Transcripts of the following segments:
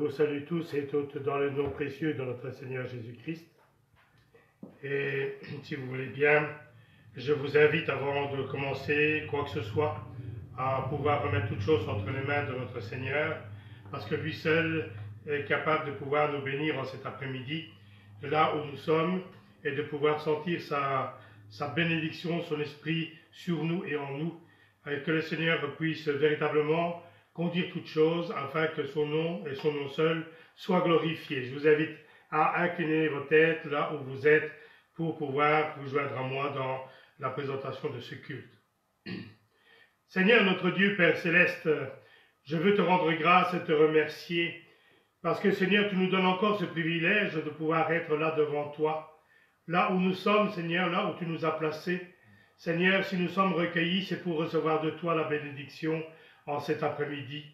vous salue tous et toutes dans le nom précieux de notre Seigneur Jésus-Christ. Et si vous voulez bien, je vous invite avant de commencer quoi que ce soit à pouvoir remettre toutes choses entre les mains de notre Seigneur, parce que lui seul est capable de pouvoir nous bénir en cet après-midi, là où nous sommes, et de pouvoir sentir sa bénédiction, son esprit sur nous et en nous, et que le Seigneur puisse véritablement conduire toutes choses afin que son nom et son nom seul soient glorifiés. Je vous invite à incliner vos têtes là où vous êtes pour pouvoir vous joindre à moi dans la présentation de ce culte. Seigneur notre Dieu, Père Céleste, je veux te rendre grâce et te remercier parce que Seigneur, tu nous donnes encore ce privilège de pouvoir être là devant toi, là où nous sommes, Seigneur, là où tu nous as placés. Seigneur, si nous sommes recueillis, c'est pour recevoir de toi la bénédiction en cet après-midi,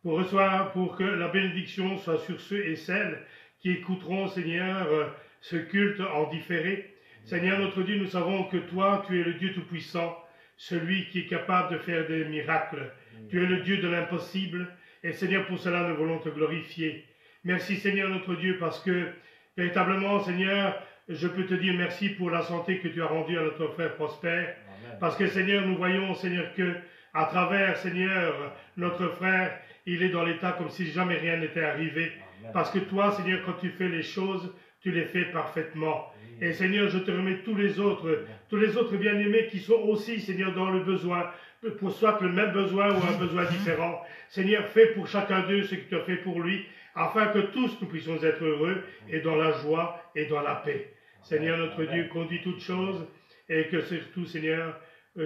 pour que la bénédiction soit sur ceux et celles qui écouteront, Seigneur, ce culte en différé. Seigneur notre Dieu, nous savons que toi, tu es le Dieu Tout-Puissant, celui qui est capable de faire des miracles. Tu es le Dieu de l'impossible, et Seigneur, pour cela, nous voulons te glorifier. Merci Seigneur notre Dieu, parce que véritablement, Seigneur, je peux te dire merci pour la santé que tu as rendue à notre frère Prosper, parce que Seigneur, nous voyons, Seigneur, que à travers, Seigneur, notre frère, il est dans l'état comme si jamais rien n'était arrivé. Parce que toi, Seigneur, quand tu fais les choses, tu les fais parfaitement. Et Seigneur, je te remets tous les autres bien-aimés qui sont aussi, Seigneur, dans le besoin, pour soit le même besoin ou un besoin différent. Seigneur, fais pour chacun d'eux ce que tu as fait pour lui, afin que tous nous puissions être heureux et dans la joie et dans la paix. Seigneur, notre Dieu, conduis toutes choses et que surtout, Seigneur,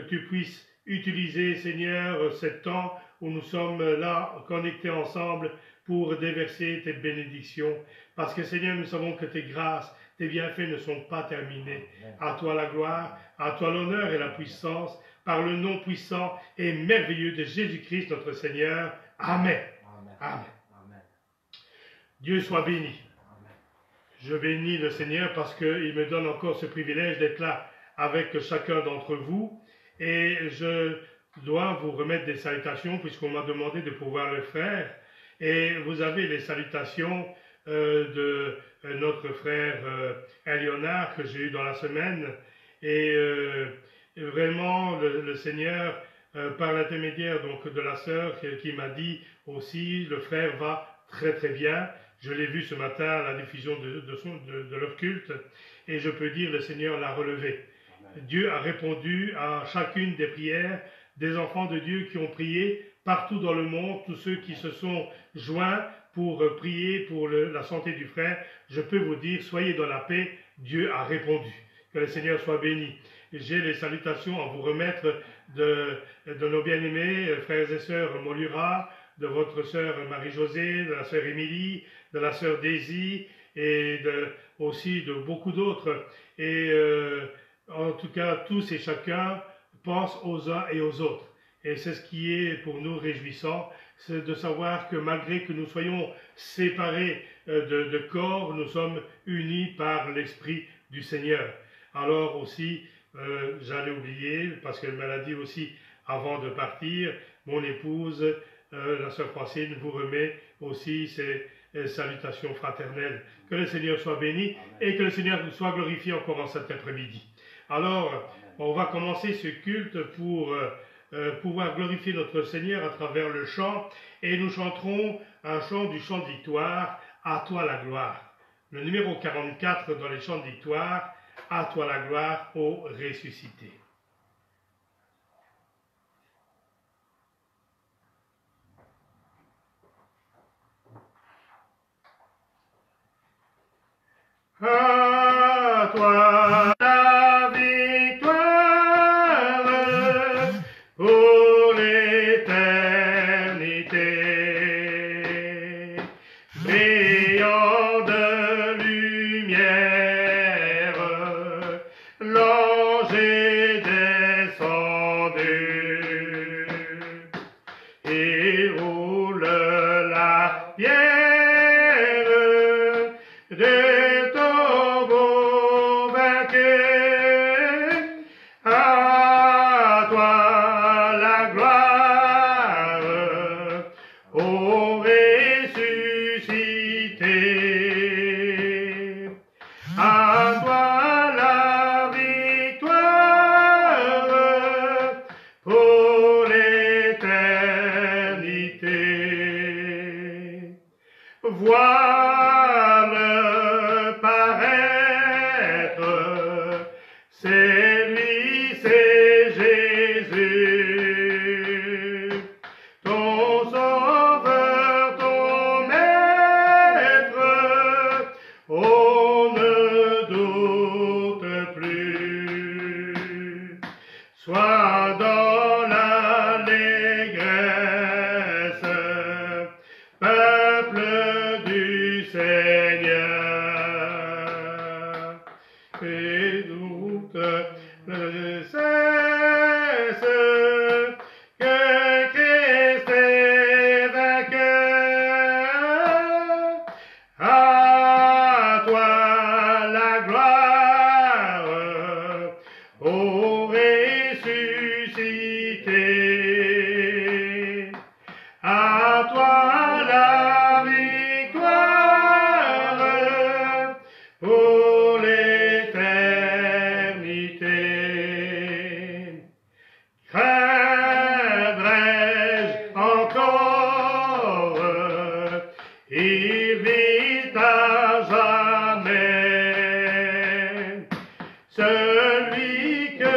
tu puisses utiliser, Seigneur, ce temps où nous sommes là, connectés ensemble, pour déverser tes bénédictions. Parce que, Seigneur, nous savons que tes grâces, tes bienfaits ne sont pas terminés. À toi la gloire, à toi l'honneur et la puissance, par le nom puissant et merveilleux de Jésus-Christ, notre Seigneur. Amen. Amen. Amen. Dieu soit béni. Amen. Je bénis le Seigneur parce qu'il me donne encore ce privilège d'être là avec chacun d'entre vous. Et je dois vous remettre des salutations puisqu'on m'a demandé de pouvoir le faire. Et vous avez les salutations de notre frère Léonard que j'ai eu dans la semaine. Et vraiment, le Seigneur, par l'intermédiaire donc de la sœur qui m'a dit aussi, le frère va très très bien. Je l'ai vu ce matin à la diffusion de leur culte. Et je peux dire, le Seigneur l'a relevé. Dieu a répondu à chacune des prières des enfants de Dieu qui ont prié partout dans le monde, tous ceux qui se sont joints pour prier pour la santé du frère. Je peux vous dire, soyez dans la paix, Dieu a répondu. Que le Seigneur soit béni. J'ai les salutations à vous remettre de nos bien-aimés frères et sœurs Molura, de votre sœur Marie-Josée, de la sœur Émilie, de la sœur Daisy et aussi de beaucoup d'autres. Et en tout cas, tous et chacun pensent aux uns et aux autres. Et c'est ce qui est pour nous réjouissant, c'est de savoir que malgré que nous soyons séparés de corps, nous sommes unis par l'Esprit du Seigneur. Alors aussi, j'allais oublier, parce qu'elle me l'a dit aussi avant de partir, mon épouse, la sœur Francine, vous remet aussi ses salutations fraternelles. Que le Seigneur soit béni et que le Seigneur soit glorifié encore en cet après-midi. Alors, on va commencer ce culte pour pouvoir glorifier notre Seigneur à travers le chant, et nous chanterons un chant du chant de victoire, à toi la gloire. Le numéro 44 dans les chants de victoire, à toi la gloire, ô ressuscité. À toi la victoire pour l'éternité, brillant de lumière, l'ange est descendu, il roule la pierre de ton et doute ne cesse, que Christ est vainqueur. À toi la gloire, ô ressuscité. À toi la victoire pour l'éternité. Craindrais-je encore? Il vit à jamais. Celui que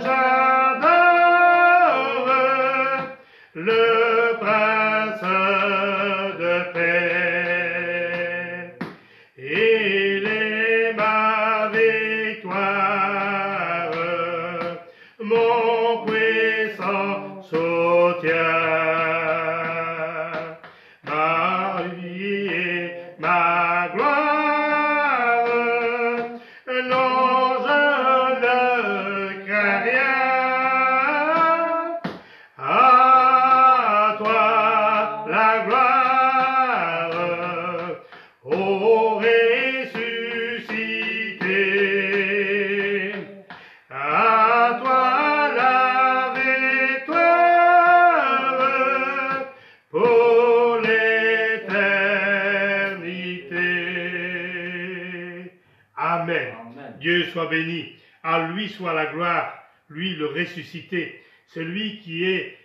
j'adore, le prince de paix. Il est ma victoire, mon puissant soutien. Ma vie et ma gloire, non, je ne crains rien. À toi la gloire, ô ressuscité. À toi la victoire pour l'éternité. Amen. Dieu soit béni. À lui soit la gloire, lui le ressuscité. Celui qui est,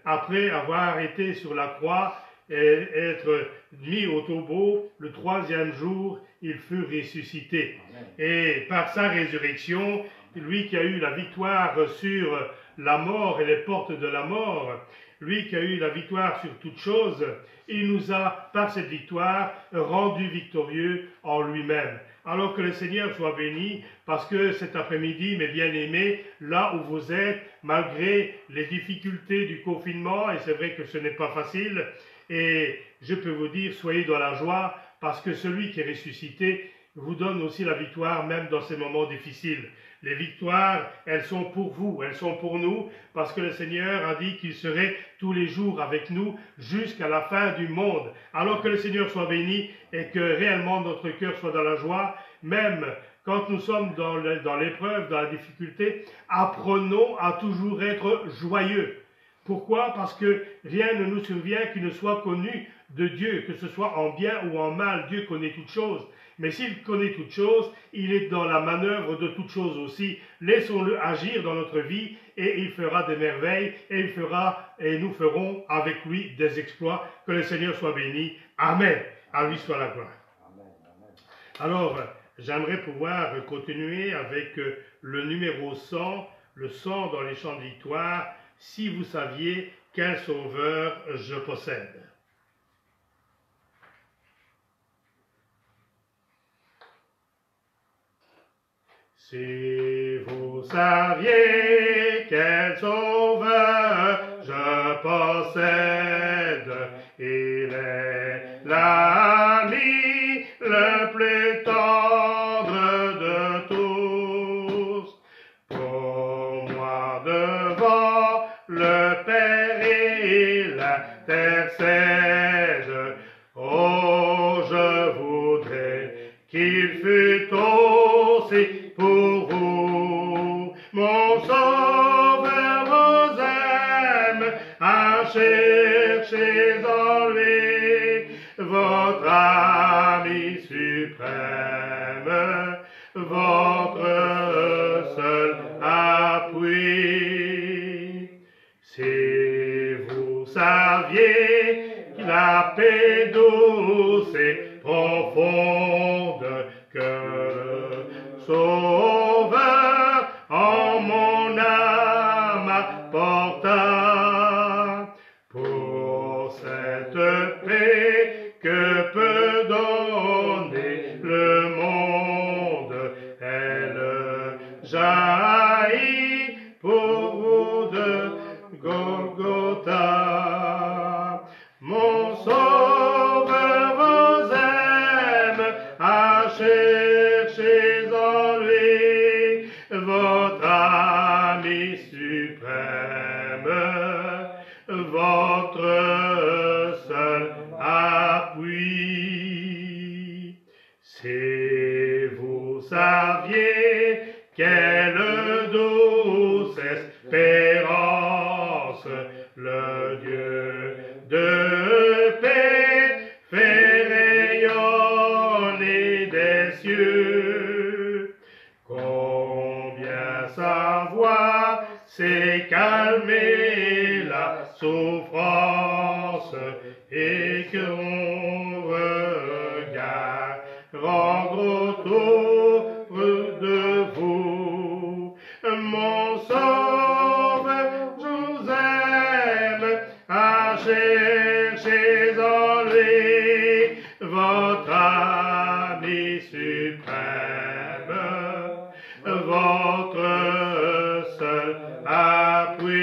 après avoir été sur la croix, et être mis au tombeau, le troisième jour, il fut ressuscité. Amen. Et par sa résurrection, lui qui a eu la victoire sur la mort et les portes de la mort, lui qui a eu la victoire sur toutes choses, il nous a, par cette victoire, rendus victorieux en lui-même. Alors que le Seigneur soit béni, parce que cet après-midi, mes bien-aimés, là où vous êtes, malgré les difficultés du confinement, et c'est vrai que ce n'est pas facile, et je peux vous dire, soyez dans la joie, parce que celui qui est ressuscité vous donne aussi la victoire, même dans ces moments difficiles. Les victoires, elles sont pour vous, elles sont pour nous, parce que le Seigneur a dit qu'il serait tous les jours avec nous jusqu'à la fin du monde. Alors que le Seigneur soit béni et que réellement notre cœur soit dans la joie, même quand nous sommes dans l'épreuve, dans la difficulté, apprenons à toujours être joyeux. Pourquoi? Parce que rien ne nous survient qui ne soit connu de Dieu, que ce soit en bien ou en mal. Dieu connaît toutes choses. Mais s'il connaît toutes choses, il est dans la manœuvre de toutes choses aussi. Laissons-le agir dans notre vie et il fera des merveilles et nous ferons avec lui des exploits. Que le Seigneur soit béni. Amen. À lui soit la gloire. Amen. Alors, j'aimerais pouvoir continuer avec le numéro 100, le 100 dans les chants de victoire. Si vous saviez quel sauveur je possède. Si vous saviez quel sauveur je possède, il est l'ami le plus tendre de tous. Pour moi devant le péril intercède, oh je voudrais qu'il fût aussi pour vous. Mon sauveur vous aime, à chercher en lui votre ami suprême, votre seul appui. Si vous saviez la paix douce et profonde que le Sauveur en mon âme apporta, pour cette paix que peut donner le monde, elle jaillit pour vous de Golgotha. Mon Sauveur vous aime, à chercher en saviez quelle douce espérance le Dieu de paix fait rayonner des cieux. Combien sa voix sait calmer la souffrance et que on regarde rendre autour de vous. Mon sauveur, je vous aime, à chercher en lui votre ami suprême, votre seul appui.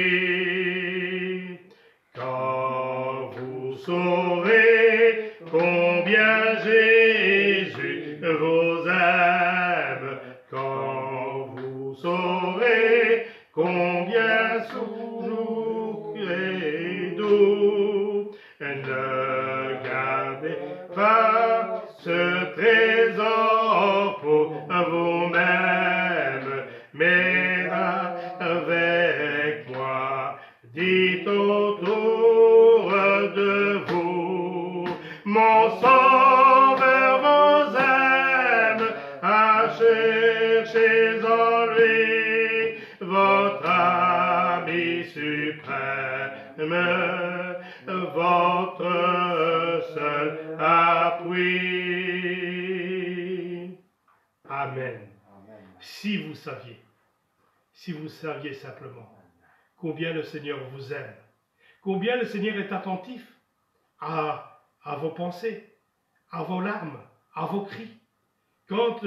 Quand vous saurez combien Jésus vous aime, quand vous saurez combien toujours est doux, ne gardez pas ce trésor pour vous-même, mais avec moi, dites autour de vous, mon sauveur vous aime, à chercher en lui votre ami suprême, votre seul appui. Amen. Si vous saviez simplement combien le Seigneur vous aime, combien le Seigneur est attentif à vos pensées, à vos larmes, à vos cris. Quand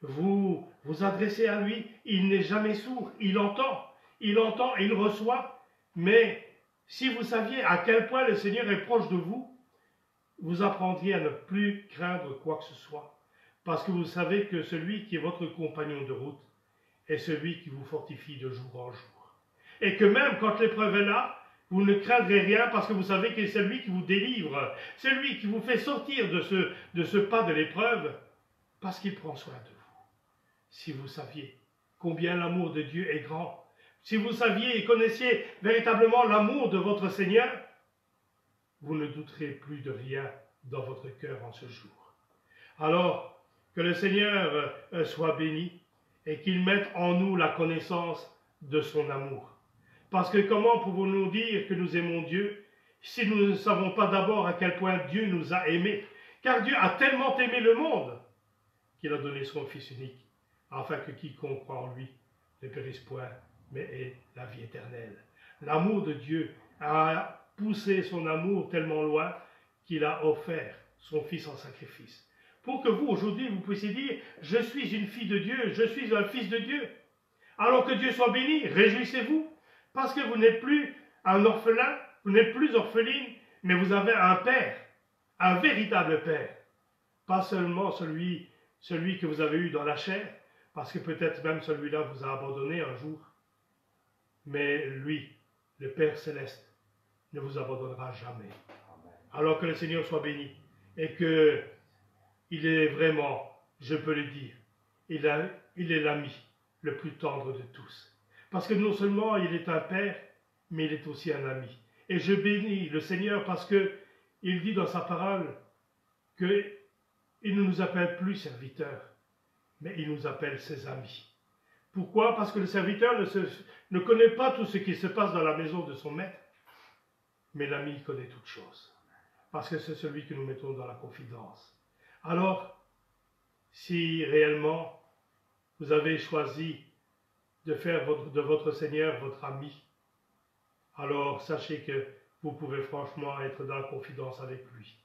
vous vous adressez à lui, il n'est jamais sourd, il entend, il reçoit. Mais si vous saviez à quel point le Seigneur est proche de vous, vous apprendriez à ne plus craindre quoi que ce soit. Parce que vous savez que celui qui est votre compagnon de route est celui qui vous fortifie de jour en jour. Et que même quand l'épreuve est là, vous ne craindrez rien parce que vous savez que c'est lui qui vous délivre, c'est lui qui vous fait sortir de ce pas de l'épreuve, parce qu'il prend soin de vous. Si vous saviez combien l'amour de Dieu est grand, si vous saviez et connaissiez véritablement l'amour de votre Seigneur, vous ne douterez plus de rien dans votre cœur en ce jour. Alors, que le Seigneur soit béni et qu'il mette en nous la connaissance de son amour. Parce que comment pouvons-nous dire que nous aimons Dieu si nous ne savons pas d'abord à quel point Dieu nous a aimés? Car Dieu a tellement aimé le monde qu'il a donné son Fils unique, afin que quiconque croit en lui ne périsse point, mais ait la vie éternelle. L'amour de Dieu a poussé son amour tellement loin qu'il a offert son Fils en sacrifice. Pour que vous, aujourd'hui, vous puissiez dire « Je suis une fille de Dieu, je suis un fils de Dieu ». Alors que Dieu soit béni, réjouissez-vous, parce que vous n'êtes plus un orphelin, vous n'êtes plus orpheline, mais vous avez un Père, un véritable Père. Pas seulement celui que vous avez eu dans la chair, parce que peut-être même celui-là vous a abandonné un jour. Mais lui, le Père Céleste, ne vous abandonnera jamais. Alors que le Seigneur soit béni, et que il est vraiment, je peux le dire, il est l'ami le plus tendre de tous. Parce que non seulement il est un Père, mais il est aussi un ami. Et je bénis le Seigneur parce que il dit dans sa parole qu'il ne nous appelle plus serviteurs, mais il nous appelle ses amis. Pourquoi? Parce que le serviteur ne connaît pas tout ce qui se passe dans la maison de son maître, mais l'ami connaît toutes choses. Parce que c'est celui que nous mettons dans la confidence. Alors, si réellement vous avez choisi de faire de votre Seigneur votre ami, alors sachez que vous pouvez franchement être dans la confidence avec lui.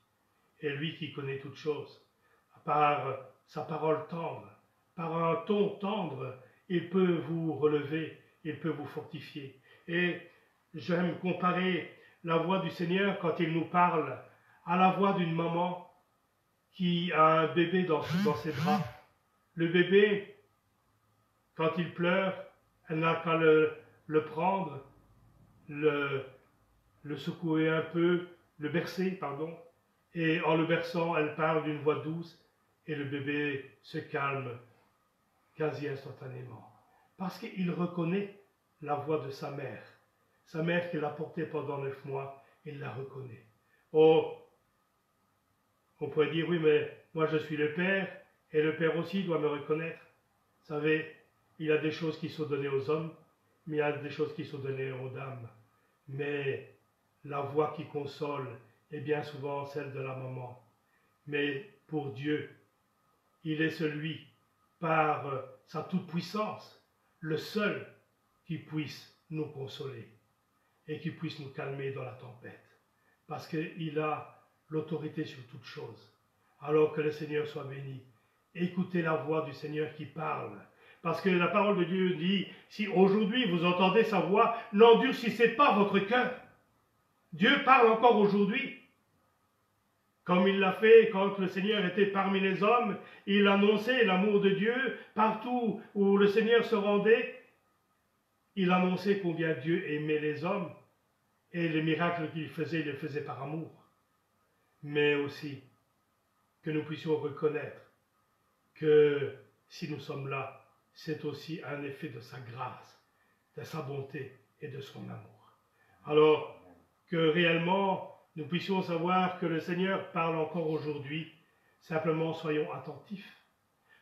Et lui qui connaît toutes choses, par sa parole tendre, par un ton tendre, il peut vous relever, il peut vous fortifier. Et j'aime comparer la voix du Seigneur quand il nous parle à la voix d'une maman qui a un bébé dans ses bras. Le bébé, quand il pleure, elle n'a qu'à le prendre, le secouer un peu, le bercer, pardon, et en le berçant, elle parle d'une voix douce, et le bébé se calme quasi instantanément. Parce qu'il reconnaît la voix de sa mère qui l'a porté pendant 9 mois, il la reconnaît. Oh, on pourrait dire, oui, mais moi je suis le Père, et le Père aussi doit me reconnaître. Vous savez, il y a des choses qui sont données aux hommes, mais il y a des choses qui sont données aux dames. Mais la voix qui console est bien souvent celle de la maman. Mais pour Dieu, il est celui, par sa toute-puissance, le seul qui puisse nous consoler et qui puisse nous calmer dans la tempête. Parce qu'il a l'autorité sur toute chose. Alors que le Seigneur soit béni. Écoutez la voix du Seigneur qui parle. Parce que la parole de Dieu dit, si aujourd'hui vous entendez sa voix, n'endurcissez pas votre cœur. Dieu parle encore aujourd'hui. Comme il l'a fait quand le Seigneur était parmi les hommes, il annonçait l'amour de Dieu partout où le Seigneur se rendait. Il annonçait combien Dieu aimait les hommes et les miracles qu'il faisait, il les faisait par amour. Mais aussi que nous puissions reconnaître que si nous sommes là, c'est aussi un effet de sa grâce, de sa bonté et de son amour. Alors que réellement, nous puissions savoir que le Seigneur parle encore aujourd'hui, simplement soyons attentifs.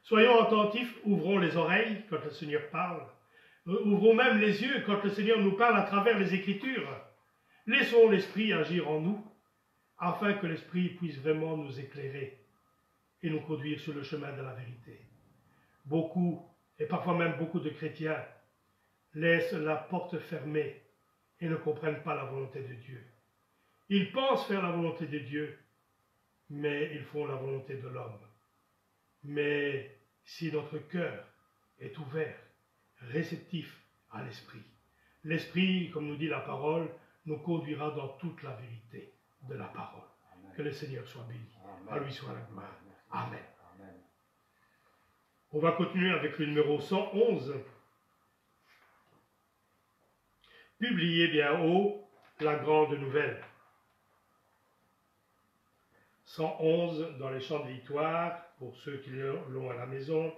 Soyons attentifs, ouvrons les oreilles quand le Seigneur parle. Ouvrons même les yeux quand le Seigneur nous parle à travers les Écritures. Laissons l'Esprit agir en nous, afin que l'Esprit puisse vraiment nous éclairer et nous conduire sur le chemin de la vérité. Beaucoup, et parfois même beaucoup de chrétiens, laissent la porte fermée et ne comprennent pas la volonté de Dieu. Ils pensent faire la volonté de Dieu, mais ils font la volonté de l'homme. Mais si notre cœur est ouvert, réceptif à l'Esprit, l'Esprit, comme nous dit la parole, nous conduira dans toute la vérité de la parole. Amen. Que le Seigneur soit béni. Amen. À lui soit la gloire. Amen. Amen. On va continuer avec le numéro 111. Publiez bien haut la grande nouvelle. 111 dans les chants de victoire, pour ceux qui l'ont à la maison.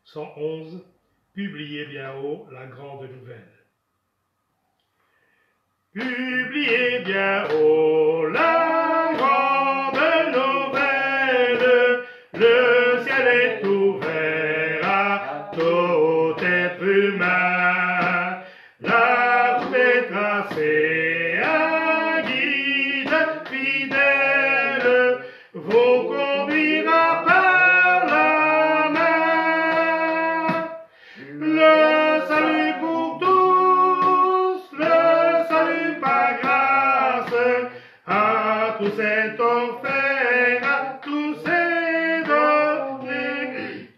111, publiez bien haut la grande nouvelle. Publiez bien haut la grande nouvelle, le ciel est ouvert à tout être humain, la route est tracée, un guide fidèle vous conduira par la main, le salut pour tous, le salut par grâce, à tous est offert, à tous est donné.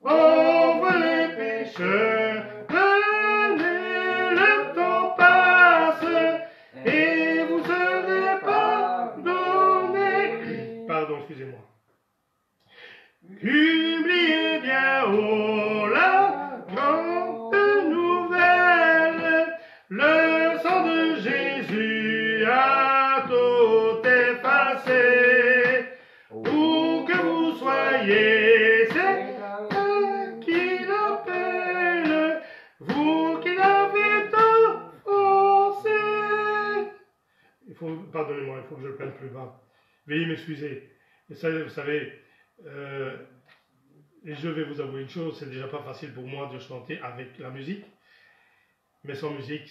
Pauvres les pécheurs, venez, le temps passe, et vous serez pardonnés. Pardon, excusez-moi. Publiez bien haut la grande nouvelle, le sang de Jésus a tout effacé. Où que vous soyez, c'est eux qui l'appellent, vous qui l'avez offensé. Pardonnez-moi, il faut que je le prenne plus bas. Veuillez m'excuser. Vous savez, et je vais vous avouer une chose, c'est déjà pas facile pour moi de chanter avec la musique, mais sans musique,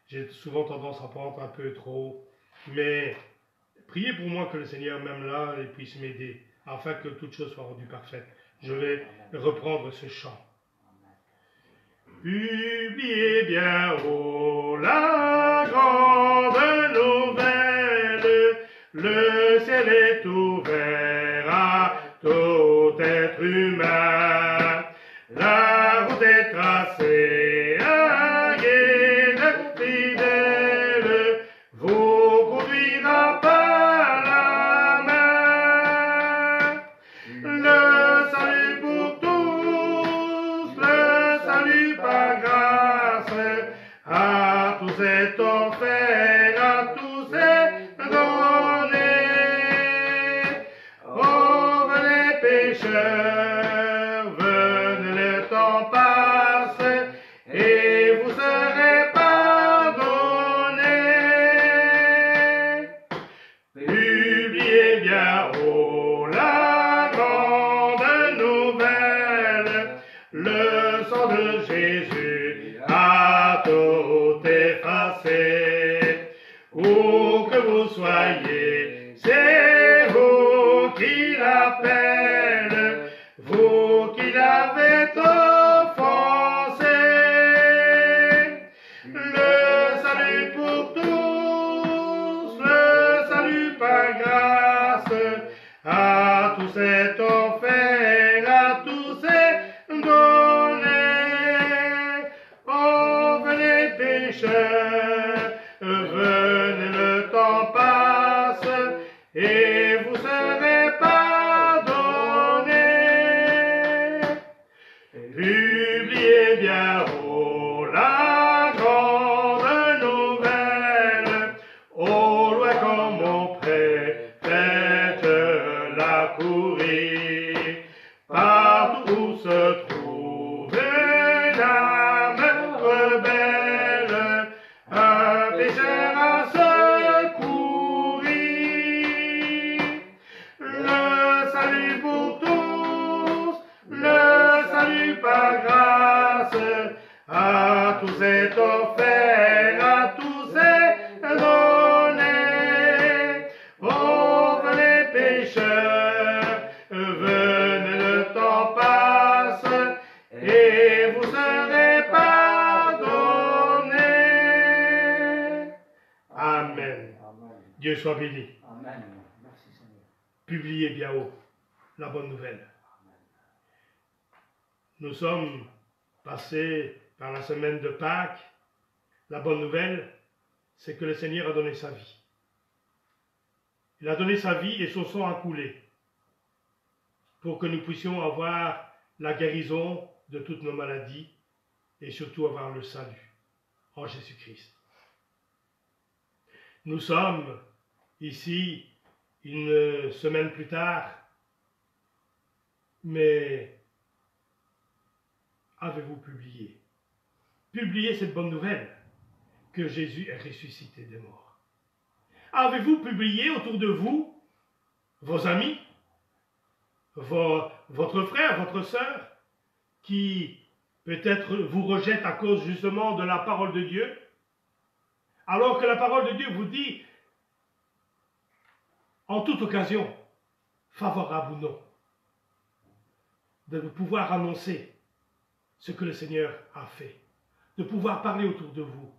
j'ai souvent tendance à prendre un peu trop, mais priez pour moi que le Seigneur, même là, puisse m'aider, afin que toute chose soit rendue parfaite. Je vais reprendre ce chant. Publiez bien haut la grande nouvelle, le ciel est ouvert à tout être humain, la route est tracée, un guide fidèle vous conduira par la main, le salut pour tous, le salut par grâce, à tous est offert, à tous est donné. Pauvres les pécheurs, venez, Le sang de Jésus a tout effacé. Où que vous soyez, c'est vous qui l'appelle, vous qui l'avez offensé. Le salut pour tous, le salut par grâce, à tous est offert, à tous est donné. Oh, venez pécheurs, venez, le temps passe, et vous serez pardonnés. Publiez bien haut la grande nouvelle, au loin comme auprès, faites-la courir, partout où se trouve une âme rebelle, un pécheur à secourir. Le salut pour tous, le salut par grâce, à tous est offert, à tous est donné. Oh, venez pécheurs, venez, le temps passe, et vous serez pardonnés. Amen. Dieu soit béni. Amen. Merci Seigneur. Publiez bien haut la bonne nouvelle. Nous sommes passés par la semaine de Pâques. La bonne nouvelle, c'est que le Seigneur a donné sa vie. Il a donné sa vie et son sang a coulé pour que nous puissions avoir la guérison de toutes nos maladies et surtout avoir le salut en Jésus-Christ. Nous sommes ici une semaine plus tard, mais avez-vous publié? Publiez cette bonne nouvelle que Jésus est ressuscité des morts. Avez-vous publié autour de vous vos amis, votre frère, votre sœur, qui peut-être vous rejettent à cause justement de la parole de Dieu, alors que la parole de Dieu vous dit, en toute occasion, favorable ou non, de pouvoir annoncer ce que le Seigneur a fait, de pouvoir parler autour de vous.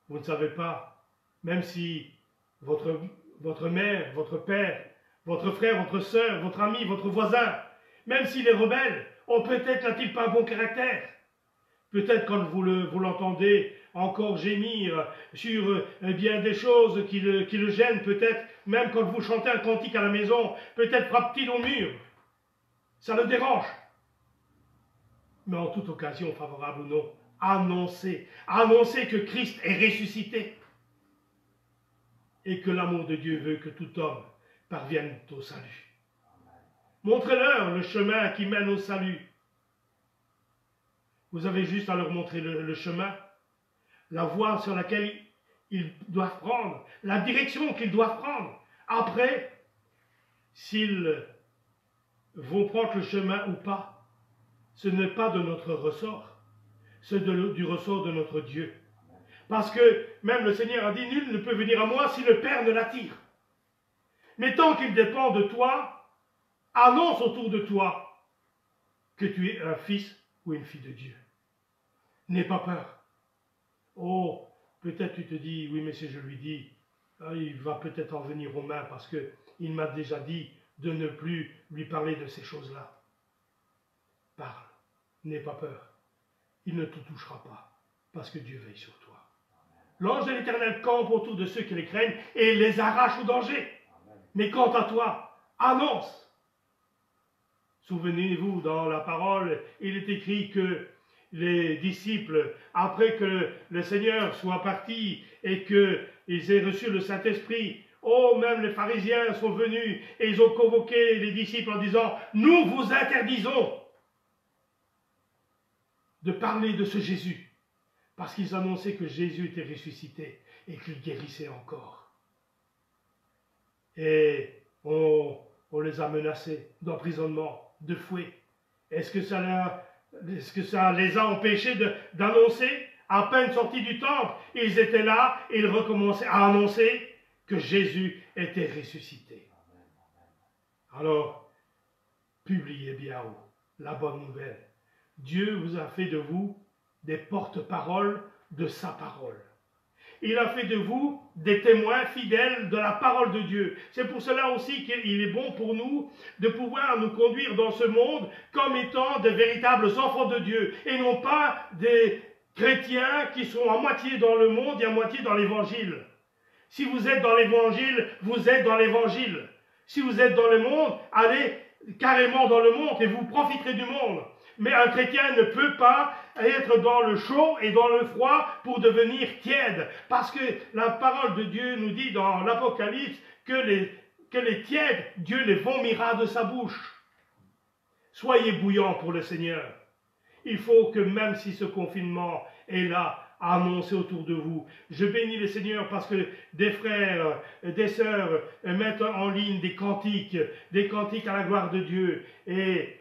Vous ne savez pas, même si votre mère, votre père, votre frère, votre sœur, votre ami, votre voisin, même s'il est rebelle, peut-être n'a-t-il pas un bon caractère. Peut-être quand vous l'entendez encore gémir sur bien des choses qui le gênent, peut-être même quand vous chantez un cantique à la maison, peut-être frappe-t-il au mur. Ça le dérange. Mais en toute occasion, favorable ou non, annoncez que Christ est ressuscité et que l'amour de Dieu veut que tout homme parvienne au salut. Montrez-leur le chemin qui mène au salut. Vous avez juste à leur montrer le chemin, la voie sur laquelle ils doivent prendre, la direction qu'ils doivent prendre. Après, s'ils vont prendre le chemin ou pas, ce n'est pas de notre ressort, c'est du ressort de notre Dieu. Parce que même le Seigneur a dit, nul ne peut venir à moi si le Père ne l'attire. Mais tant qu'il dépend de toi, annonce autour de toi que tu es un fils ou une fille de Dieu. N'aie pas peur. Oh, peut-être tu te dis, oui, mais si je lui dis, il va peut-être en venir aux mains parce qu'il m'a déjà dit de ne plus lui parler de ces choses-là. Parle, n'aie pas peur. Il ne te touchera pas parce que Dieu veille sur toi. L'ange de l'Éternel campe autour de ceux qui les craignent et les arrache au danger. Mais quant à toi, annonce. Souvenez-vous, dans la parole, il est écrit que les disciples, après que le Seigneur soit parti et qu'ils aient reçu le Saint-Esprit, oh, même les pharisiens sont venus et ils ont convoqué les disciples en disant, nous vous interdisons de parler de ce Jésus, parce qu'ils annonçaient que Jésus était ressuscité et qu'il guérissait encore. Et on les a menacés d'emprisonnement, de fouet. Est-ce que ça les a empêchés d'annoncer? À peine sortis du temple, ils étaient là et ils recommençaient à annoncer que Jésus était ressuscité. Alors, publiez bien haut la bonne nouvelle. Dieu vous a fait de vous des porte-paroles de sa parole. Il a fait de vous des témoins fidèles de la parole de Dieu. C'est pour cela aussi qu'il est bon pour nous de pouvoir nous conduire dans ce monde comme étant de véritables enfants de Dieu et non pas des chrétiens qui sont à moitié dans le monde et à moitié dans l'évangile. Si vous êtes dans l'évangile, vous êtes dans l'évangile. Si vous êtes dans le monde, allez carrément dans le monde et vous profiterez du monde. Mais un chrétien ne peut pas être dans le chaud et dans le froid pour devenir tiède. Parce que la parole de Dieu nous dit dans l'Apocalypse que les tièdes, Dieu les vomira de sa bouche. Soyez bouillants pour le Seigneur. Il faut que même si ce confinement est là, à annoncer autour de vous. Je bénis le Seigneur parce que des frères, des sœurs mettent en ligne des cantiques à la gloire de Dieu. Et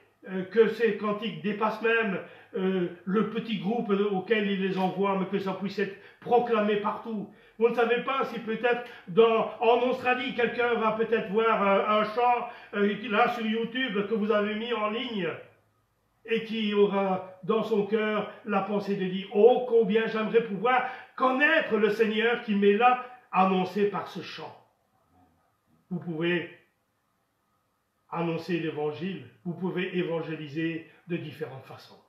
que ces cantiques dépassent même le petit groupe auquel il les envoie, mais que ça puisse être proclamé partout. Vous ne savez pas si peut-être en Australie, quelqu'un va peut-être voir un chant là sur YouTube que vous avez mis en ligne et qui aura dans son cœur la pensée de dire « Oh, combien j'aimerais pouvoir connaître le Seigneur qui m'est là, annoncé par ce chant. » Vous pouvez annoncer l'évangile, vous pouvez évangéliser de différentes façons.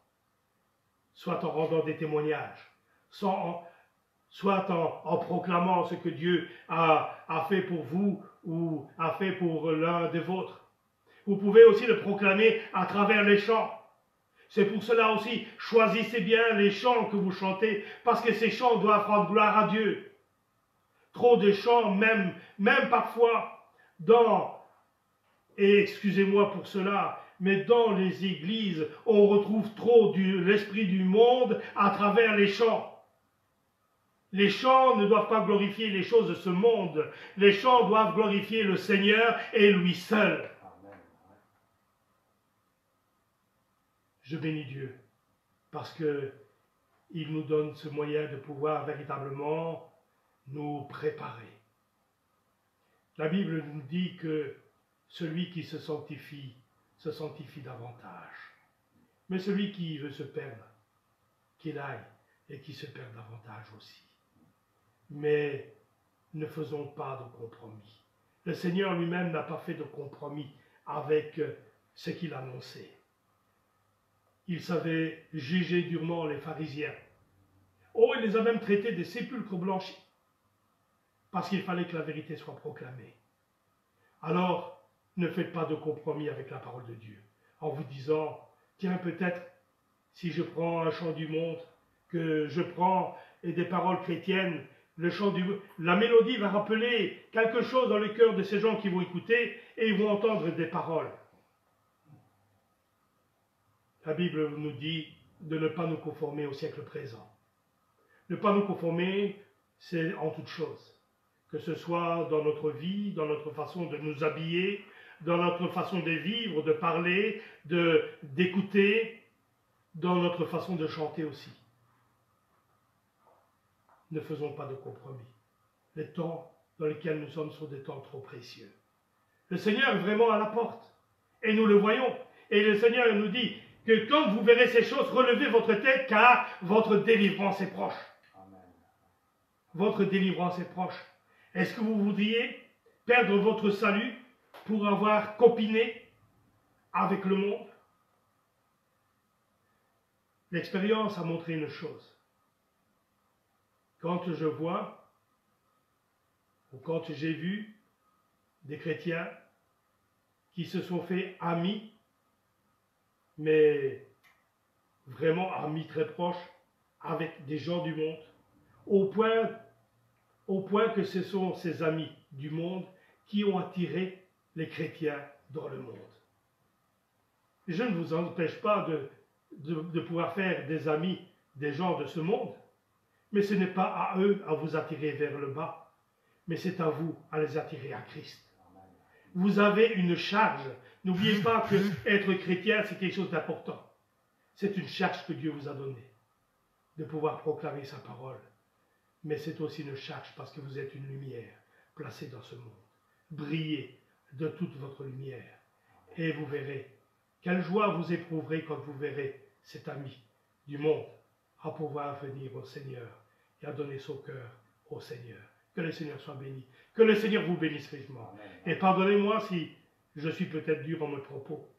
Soit en rendant des témoignages, soit en proclamant ce que Dieu a fait pour vous ou a fait pour l'un des vôtres. Vous pouvez aussi le proclamer à travers les chants. C'est pour cela aussi, choisissez bien les chants que vous chantez, parce que ces chants doivent rendre gloire à Dieu. Trop de chants, même parfois, et excusez-moi pour cela, mais dans les églises, on retrouve trop l'esprit du monde à travers les chants. Les chants ne doivent pas glorifier les choses de ce monde. Les chants doivent glorifier le Seigneur et lui seul. Je bénis Dieu parce qu'il nous donne ce moyen de pouvoir véritablement nous préparer. La Bible nous dit que celui qui se sanctifie davantage. Mais celui qui veut se perdre, qu'il aille et qui se perd davantage aussi. Mais ne faisons pas de compromis. Le Seigneur lui-même n'a pas fait de compromis avec ce qu'il annonçait. Il savait juger durement les pharisiens. Oh, il les a même traités de sépulcres blanchis, parce qu'il fallait que la vérité soit proclamée. Alors, ne faites pas de compromis avec la parole de Dieu, en vous disant, tiens, peut-être, si je prends un chant du monde, que je prends des paroles chrétiennes, la mélodie va rappeler quelque chose dans le cœur de ces gens qui vont écouter, et ils vont entendre des paroles. La Bible nous dit de ne pas nous conformer au siècle présent. Ne pas nous conformer, c'est en toute chose. Que ce soit dans notre vie, dans notre façon de nous habiller, dans notre façon de vivre, de parler, d'écouter, dans notre façon de chanter aussi. Ne faisons pas de compromis. Les temps dans lesquels nous sommes sont des temps trop précieux. Le Seigneur est vraiment à la porte. Et nous le voyons. Et le Seigneur nous dit que quand vous verrez ces choses, relevez votre tête car votre délivrance est proche. Amen. Votre délivrance est proche. Est-ce que vous voudriez perdre votre salut pour avoir copiné avec le monde? L'expérience a montré une chose. Quand je vois, ou quand j'ai vu des chrétiens qui se sont fait amis, mais vraiment amis très proches, avec des gens du monde, au point que ce sont ces amis du monde qui ont attiré les chrétiens dans le monde. Je ne vous empêche pas de pouvoir faire des amis des gens de ce monde, mais ce n'est pas à eux à vous attirer vers le bas, mais c'est à vous à les attirer à Christ. Vous avez une charge. N'oubliez pas que être chrétien, c'est quelque chose d'important. C'est une charge que Dieu vous a donnée, de pouvoir proclamer sa parole. Mais c'est aussi une charge parce que vous êtes une lumière placée dans ce monde. Brillez de toute votre lumière. Et vous verrez quelle joie vous éprouverez quand vous verrez cet ami du monde à pouvoir venir au Seigneur et à donner son cœur au Seigneur. Que le Seigneur soit béni. Que le Seigneur vous bénisse richement. Et pardonnez-moi si je suis peut-être dur en mes propos,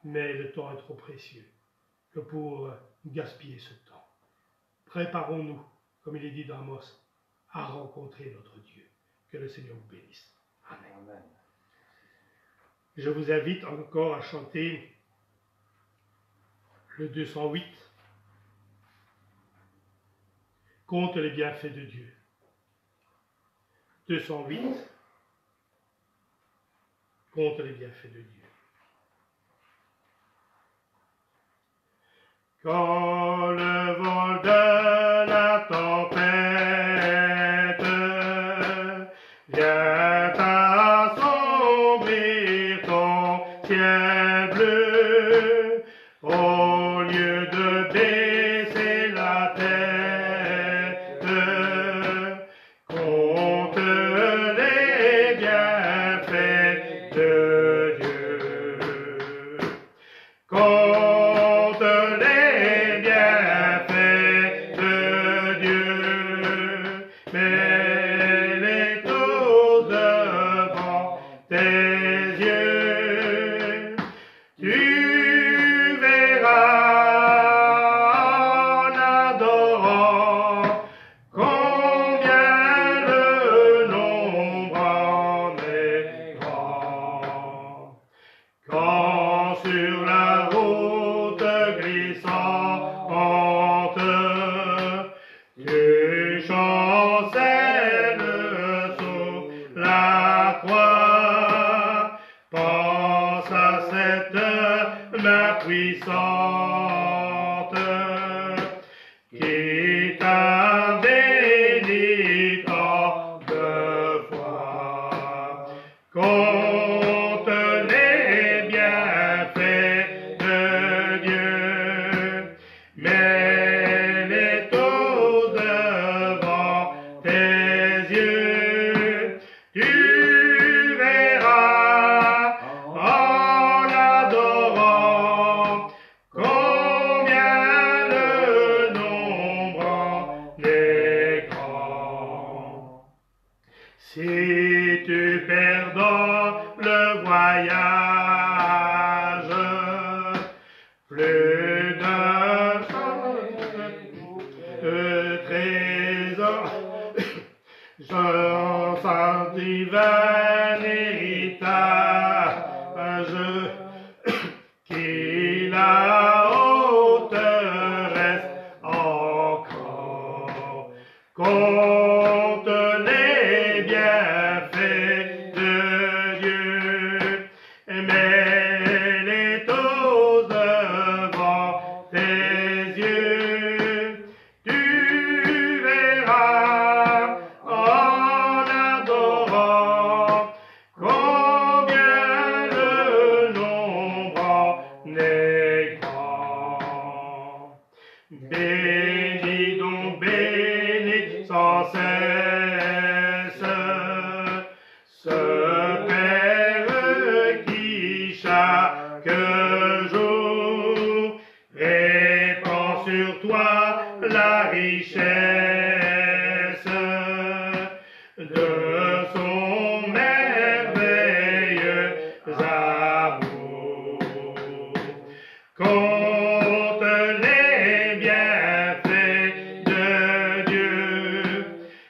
mais le temps est trop précieux que pour gaspiller ce temps. Préparons-nous, comme il est dit dans Amos, à rencontrer notre Dieu. Que le Seigneur vous bénisse. Amen. Je vous invite encore à chanter le 208. Compte les bienfaits de Dieu. 208. Compte les bienfaits de Dieu. Quand le vent de la tempête vient assombrir ton ciel bleu, au lieu de baisser la tête, compte les bienfaits de Dieu. Compte les bienfaits de Dieu, mets-les tous devant tes yeux. Tu verras en adorant combien le nombre en est grand. Quand sur la route glissante, tu chancelles sous la croix, pense à cette main puissante qui t'a béni tant de fois. Compte les bienfaits de Dieu, mets-les tous devant tes yeux. Tu verras en adorant combien le nombre en est grand. Si tu perds dans le voyage plus d'un trésor, sans divin héritage, qui là-haut te reste encore. Compte les bienfaits de Dieu, mets-les tous devant tes yeux. Tu verras en adorant combien le nombre en est grand. Bénis donc, bénis sans cesse ce Père qui chaque jour répand sur toi la richesse de son merveilleux amour. Compte les bienfaits de Dieu,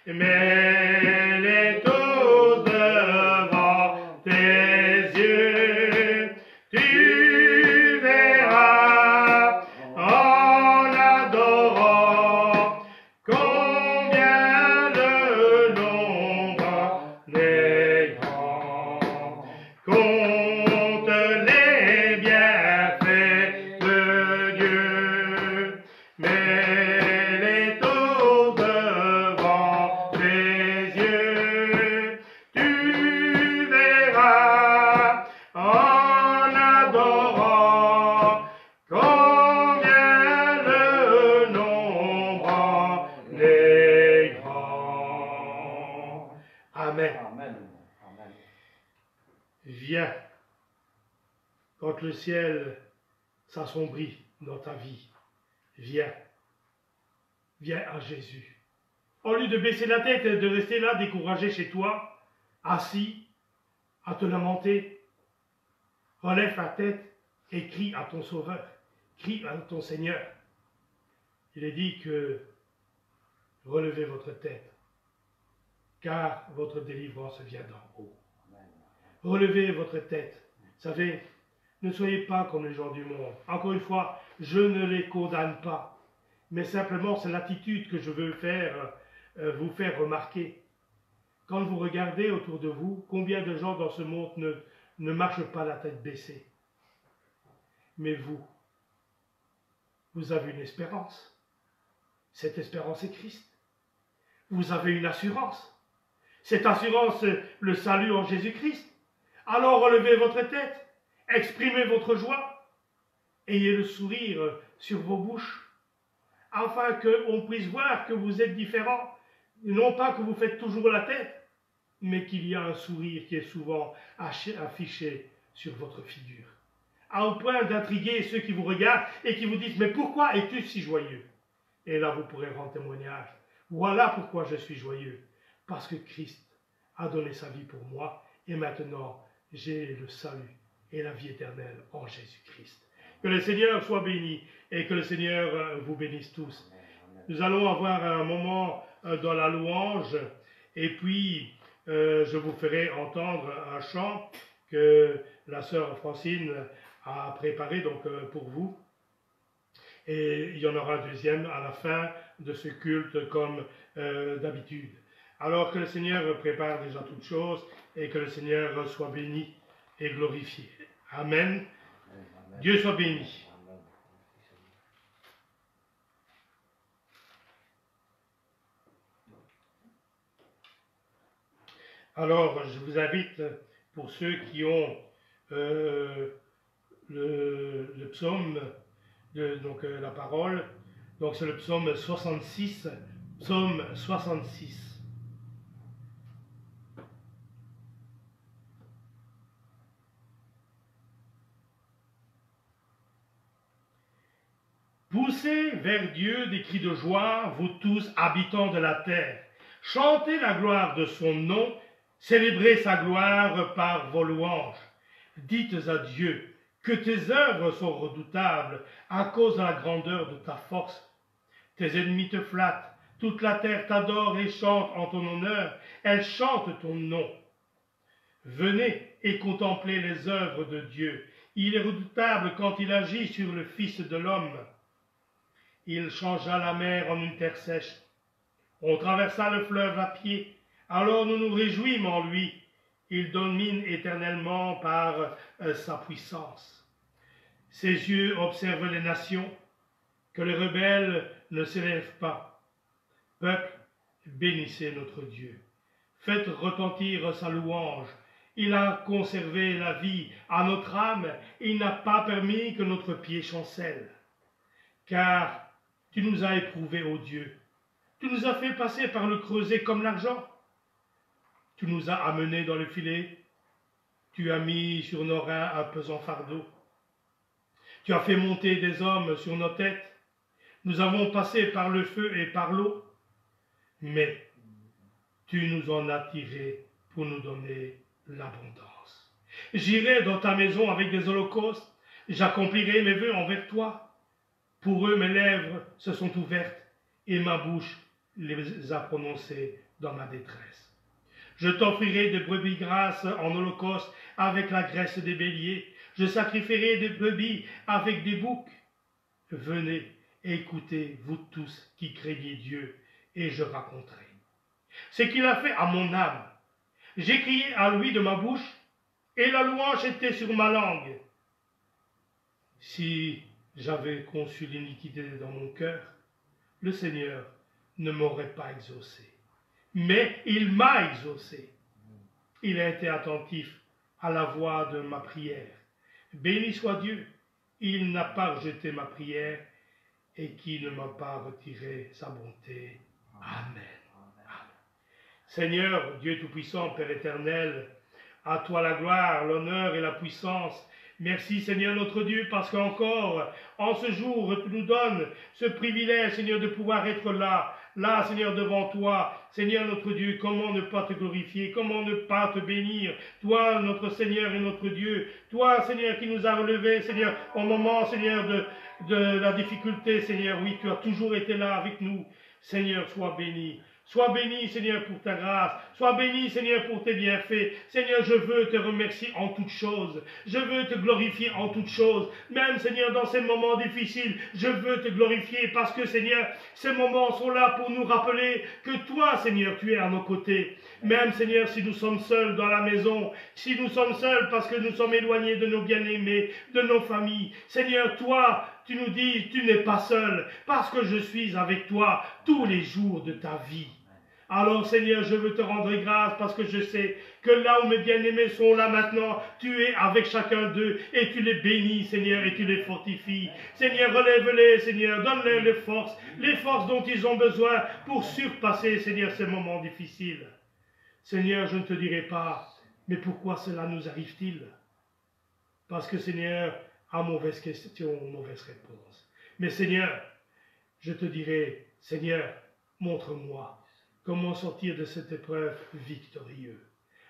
mets-les tous devant tes yeux. Tu verras en adorant viens. Quand le ciel s'assombrit dans ta vie, viens. Viens à Jésus. Au lieu de baisser la tête et de rester là découragé chez toi, assis, à te lamenter, relève la tête et crie à ton Sauveur, crie à ton Seigneur. Il est dit que relevez votre tête, car votre délivrance vient d'en haut. Relevez votre tête. Vous savez, ne soyez pas comme les gens du monde. Encore une fois, je ne les condamne pas, mais simplement c'est l'attitude que je veux vous faire remarquer. Quand vous regardez autour de vous, combien de gens dans ce monde ne marchent pas la tête baissée. Mais vous avez une espérance. Cette espérance est Christ. Vous avez une assurance. Cette assurance, le salut en Jésus-Christ. Alors relevez votre tête, exprimez votre joie, ayez le sourire sur vos bouches, afin qu'on puisse voir que vous êtes différents, non pas que vous faites toujours la tête, mais qu'il y a un sourire qui est souvent affiché sur votre figure, à un point d'intriguer ceux qui vous regardent et qui vous disent « Mais pourquoi es-tu si joyeux ?» Et là, vous pourrez rendre témoignage. Voilà pourquoi je suis joyeux, parce que Christ a donné sa vie pour moi, et maintenant, j'ai le salut et la vie éternelle en Jésus-Christ. Que le Seigneur soit béni et que le Seigneur vous bénisse tous. Nous allons avoir un moment dans la louange et puis je vous ferai entendre un chant que la sœur Francine a préparé donc, pour vous. Et il y en aura un deuxième à la fin de ce culte comme d'habitude. Alors que le Seigneur prépare déjà toutes choses et que le Seigneur soit béni et glorifié. Amen. Amen. Dieu soit béni. Amen. Alors, je vous invite, pour ceux qui ont le psaume, donc la parole, donc c'est le psaume 66, psaume 66. Poussez vers Dieu des cris de joie, vous tous habitants de la terre. Chantez la gloire de son nom, célébrez sa gloire par vos louanges. Dites à Dieu que tes œuvres sont redoutables à cause de la grandeur de ta force. Tes ennemis te flattent, toute la terre t'adore et chante en ton honneur, elle chante ton nom. Venez et contemplez les œuvres de Dieu. Il est redoutable quand il agit sur le Fils de l'homme. Il changea la mer en une terre sèche. On traversa le fleuve à pied. Alors nous nous réjouîmes en lui. Il domine éternellement par sa puissance. Ses yeux observent les nations, que les rebelles ne s'élèvent pas. Peuple, bénissez notre Dieu. Faites retentir sa louange. Il a conservé la vie à notre âme. Il n'a pas permis que notre pied chancelle. Car tu nous as éprouvés, ô Dieu. Tu nous as fait passer par le creuset comme l'argent. Tu nous as amenés dans le filet. Tu as mis sur nos reins un pesant fardeau. Tu as fait monter des hommes sur nos têtes. Nous avons passé par le feu et par l'eau. Mais tu nous en as tirés pour nous donner l'abondance. J'irai dans ta maison avec des holocaustes. J'accomplirai mes vœux envers toi. Pour eux, mes lèvres se sont ouvertes et ma bouche les a prononcées dans ma détresse. Je t'offrirai des brebis grasses en holocauste avec la graisse des béliers. Je sacrifierai des brebis avec des boucs. Venez, écoutez, vous tous qui craignez Dieu, et je raconterai ce qu'il a fait à mon âme. J'ai crié à lui de ma bouche, et la louange était sur ma langue. Si j'avais conçu l'iniquité dans mon cœur, le Seigneur ne m'aurait pas exaucé. Mais il m'a exaucé. Il a été attentif à la voix de ma prière. Béni soit Dieu, il n'a pas rejeté ma prière et qui ne m'a pas retiré sa bonté. Amen. Amen. Seigneur, Dieu Tout-Puissant, Père éternel, À toi la gloire, l'honneur et la puissance. Merci Seigneur notre Dieu, parce qu'encore, en ce jour, tu nous donnes ce privilège, Seigneur, de pouvoir être là, Seigneur, devant toi. Seigneur notre Dieu, comment ne pas te glorifier, comment ne pas te bénir, toi, notre Seigneur et notre Dieu, toi, Seigneur, qui nous a relevés, Seigneur, au moment, Seigneur, de la difficulté, Seigneur, oui, tu as toujours été là avec nous. Seigneur, sois béni. Sois béni, Seigneur, pour ta grâce. Sois béni, Seigneur, pour tes bienfaits. Seigneur, je veux te remercier en toutes choses. Je veux te glorifier en toutes choses. Même, Seigneur, dans ces moments difficiles, je veux te glorifier parce que, Seigneur, ces moments sont là pour nous rappeler que toi, Seigneur, tu es à nos côtés. Même, Seigneur, si nous sommes seuls dans la maison, si nous sommes seuls parce que nous sommes éloignés de nos bien-aimés, de nos familles, Seigneur, toi, tu nous dis, tu n'es pas seul, parce que je suis avec toi tous les jours de ta vie. Alors Seigneur, je veux te rendre grâce parce que je sais que là où mes bien-aimés sont là maintenant, tu es avec chacun d'eux et tu les bénis, Seigneur, et tu les fortifies. Seigneur, relève-les, Seigneur, donne-leur les forces dont ils ont besoin pour surpasser, Seigneur, ces moments difficiles. Seigneur, je ne te dirai pas, mais pourquoi cela nous arrive-t-il? Parce que, Seigneur, à mauvaise question, mauvaise réponse. Mais Seigneur, je te dirai, Seigneur, montre-moi comment sortir de cette épreuve victorieux,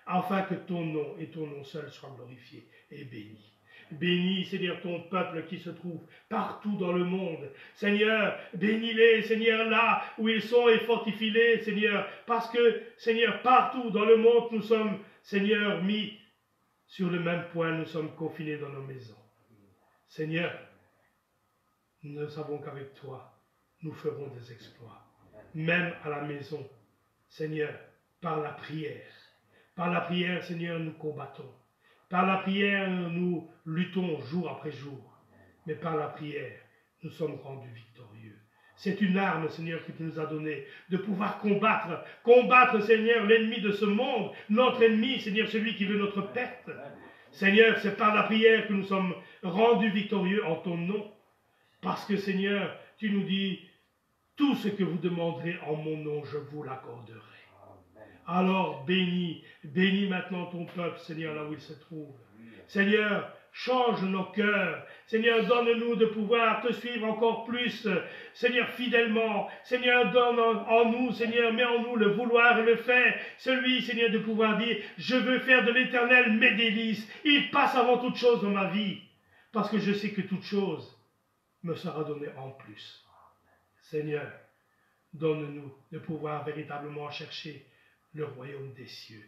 afin que ton nom et ton nom seul soient glorifiés et bénis. Bénis, Seigneur, ton peuple qui se trouve partout dans le monde. Seigneur, bénis-les, Seigneur, là où ils sont et fortifie-les, Seigneur, parce que, Seigneur, partout dans le monde, nous sommes, Seigneur, mis sur le même point, nous sommes confinés dans nos maisons. Seigneur, nous ne savons qu'avec toi, nous ferons des exploits, même à la maison. Seigneur, par la prière, Seigneur, nous combattons. Par la prière, nous luttons jour après jour. Mais par la prière, nous sommes rendus victorieux. C'est une arme, Seigneur, que tu nous as donnée, de pouvoir combattre, Seigneur, l'ennemi de ce monde, notre ennemi, Seigneur, celui qui veut notre perte. Seigneur, c'est par la prière que nous sommes rendus victorieux en ton nom. Parce que, Seigneur, tu nous dis, tout ce que vous demanderez en mon nom, je vous l'accorderai. Alors, bénis maintenant ton peuple, Seigneur, là où il se trouve. Seigneur, change nos cœurs. Seigneur, donne-nous de pouvoir te suivre encore plus, Seigneur, fidèlement. Seigneur, donne en nous, Seigneur, mets en nous le vouloir et le faire. Celui, Seigneur, de pouvoir dire, je veux faire de l'Éternel mes délices. Il passe avant toute chose dans ma vie. Parce que je sais que toute chose me sera donnée en plus. Seigneur, donne-nous de pouvoir véritablement chercher le royaume des cieux.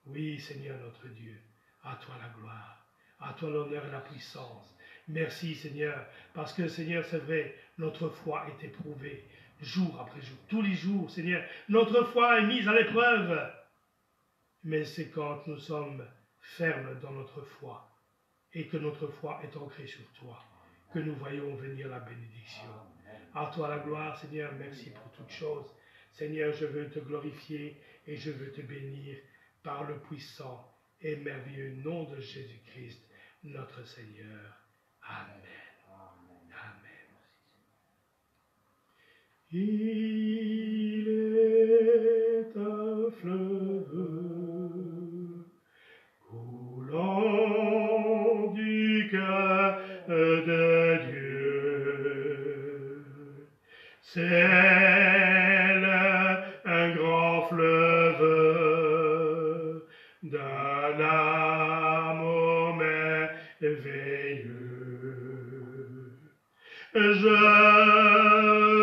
Oui, Seigneur notre Dieu, à toi la gloire, à toi l'honneur et la puissance. Merci, Seigneur, parce que, Seigneur, c'est vrai, notre foi est éprouvée jour après jour, tous les jours, Seigneur. Notre foi est mise à l'épreuve. Mais c'est quand nous sommes fermes dans notre foi et que notre foi est ancrée sur toi que nous voyons venir la bénédiction. À toi la gloire, Seigneur, merci pour toutes choses. Seigneur, je veux te glorifier et je veux te bénir par le puissant et merveilleux nom de Jésus-Christ, notre Seigneur. Amen. Amen. Il est un fleuve coulant du cœur de Dieu. C'est un grand fleuve d'un amour merveilleux. Je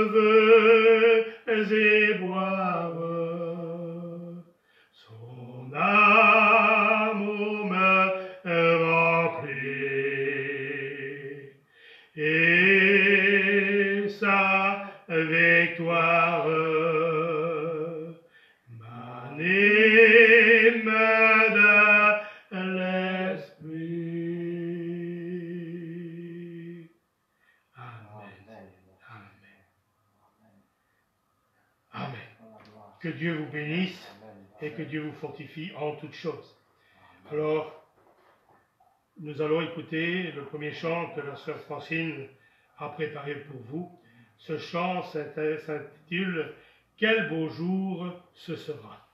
veux y boire, son amour me remplit, et sa victoire m'anime de l'esprit. Amen. Amen. Amen. Que Dieu vous bénisse et que Dieu vous fortifie en toutes choses. Alors, nous allons écouter le premier chant que la sœur Francine a préparé pour vous. Ce chant s'intitule « Quel beau jour ce sera ».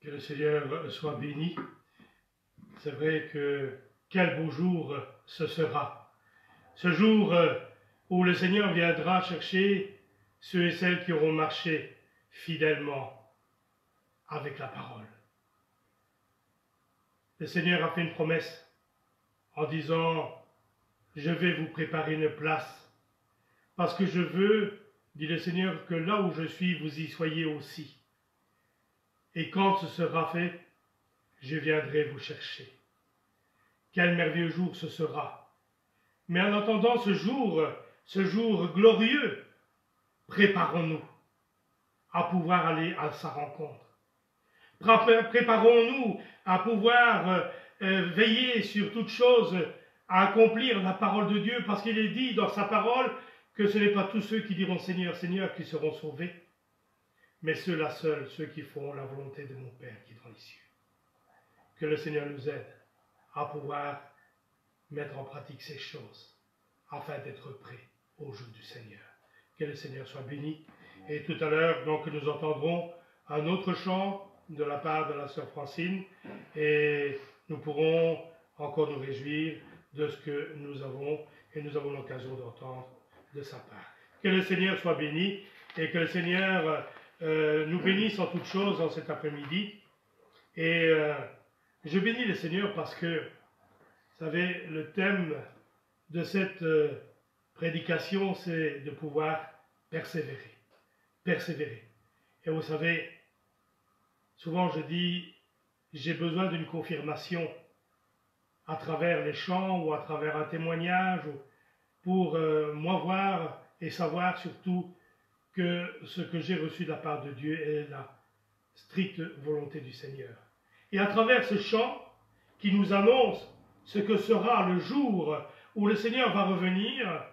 Que le Seigneur soit béni. C'est vrai que quel beau jour ce sera. Ce jour où le Seigneur viendra chercher ceux et celles qui auront marché fidèlement avec la parole. Le Seigneur a fait une promesse en disant « Je vais vous préparer une place, parce que je veux, dit le Seigneur, que là où je suis, vous y soyez aussi. Et quand ce sera fait, je viendrai vous chercher. » Quel merveilleux jour ce sera. Mais en attendant ce jour glorieux, préparons-nous à pouvoir aller à sa rencontre. Préparons-nous à pouvoir veiller sur toute chose, à accomplir la parole de Dieu, parce qu'il est dit dans sa parole que ce n'est pas tous ceux qui diront Seigneur, Seigneur qui seront sauvés, mais ceux-là seuls, ceux qui feront la volonté de mon Père qui est dans les cieux. Que le Seigneur nous aide à pouvoir mettre en pratique ces choses, afin d'être prêts au jour du Seigneur. Que le Seigneur soit béni. Et tout à l'heure, donc, nous entendrons un autre chant de la part de la sœur Francine, et nous pourrons encore nous réjouir de ce que nous avons, et nous avons l'occasion d'entendre de sa part. Que le Seigneur soit béni, et que le Seigneur nous bénisse en toutes choses en cet après-midi. Et je bénis le Seigneur parce que, vous savez, le thème de cette prédication, c'est de pouvoir persévérer. Persévérer. Et vous savez, souvent je dis, j'ai besoin d'une confirmation à travers les chants ou à travers un témoignage pour moi voir et savoir surtout que ce que j'ai reçu de la part de Dieu est la stricte volonté du Seigneur. Et à travers ce chant qui nous annonce ce que sera le jour où le Seigneur va revenir,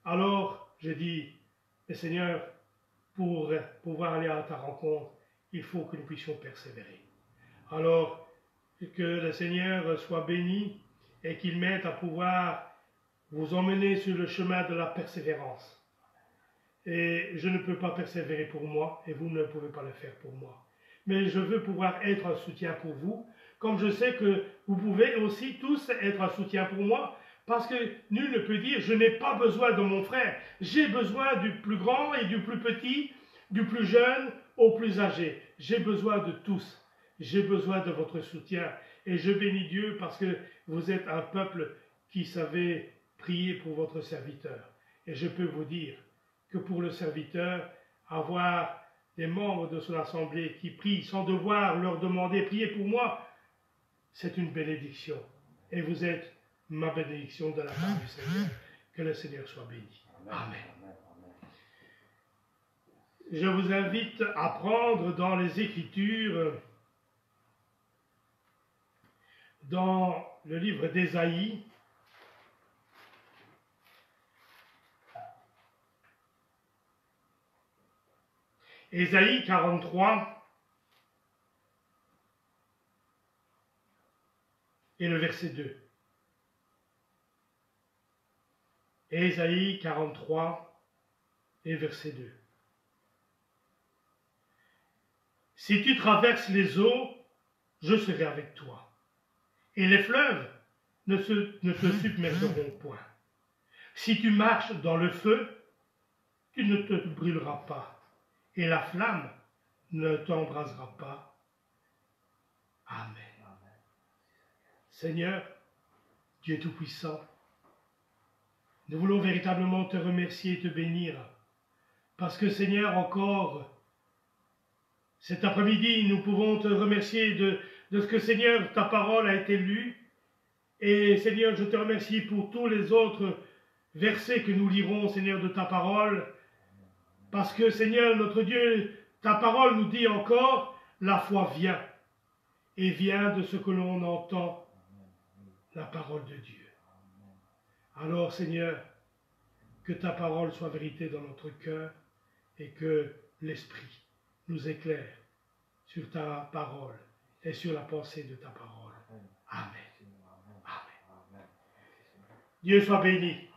alors je dis, mais Seigneur, pour pouvoir aller à ta rencontre, il faut que nous puissions persévérer. Alors, que le Seigneur soit béni et qu'il m'aide à pouvoir vous emmener sur le chemin de la persévérance. Et je ne peux pas persévérer pour moi, et vous ne pouvez pas le faire pour moi. Mais je veux pouvoir être un soutien pour vous, comme je sais que vous pouvez aussi tous être un soutien pour moi, parce que nul ne peut dire, je n'ai pas besoin de mon frère, j'ai besoin du plus grand et du plus petit, du plus jeune au plus âgé. J'ai besoin de tous. J'ai besoin de votre soutien. Et je bénis Dieu parce que vous êtes un peuple qui savait prier pour votre serviteur. Et je peux vous dire que pour le serviteur, avoir des membres de son assemblée qui prient sans devoir leur demander, priez pour moi, c'est une bénédiction. Et vous êtes ma bénédiction de la part du Seigneur. Que le Seigneur soit béni. Amen. Je vous invite à prendre dans les Écritures, dans le livre d'Ésaïe, Ésaïe 43 et le verset 2. Ésaïe 43 et verset 2. Si tu traverses les eaux, je serai avec toi. Et les fleuves ne te submergeront point. Si tu marches dans le feu, tu ne te brûleras pas. Et la flamme ne t'embrasera pas. Amen. Seigneur, Dieu Tout-Puissant, nous voulons véritablement te remercier et te bénir. Parce que Seigneur, encore, cet après-midi, nous pouvons te remercier de ce que, Seigneur, ta parole a été lue. Et Seigneur, je te remercie pour tous les autres versets que nous lirons, Seigneur, de ta parole. Parce que, Seigneur, notre Dieu, ta parole nous dit encore, la foi vient. Et vient de ce que l'on entend, la parole de Dieu. Alors, Seigneur, que ta parole soit vérité dans notre cœur et que l'Esprit nous éclaire sur ta parole et sur la pensée de ta parole. Amen. Amen. Dieu soit béni.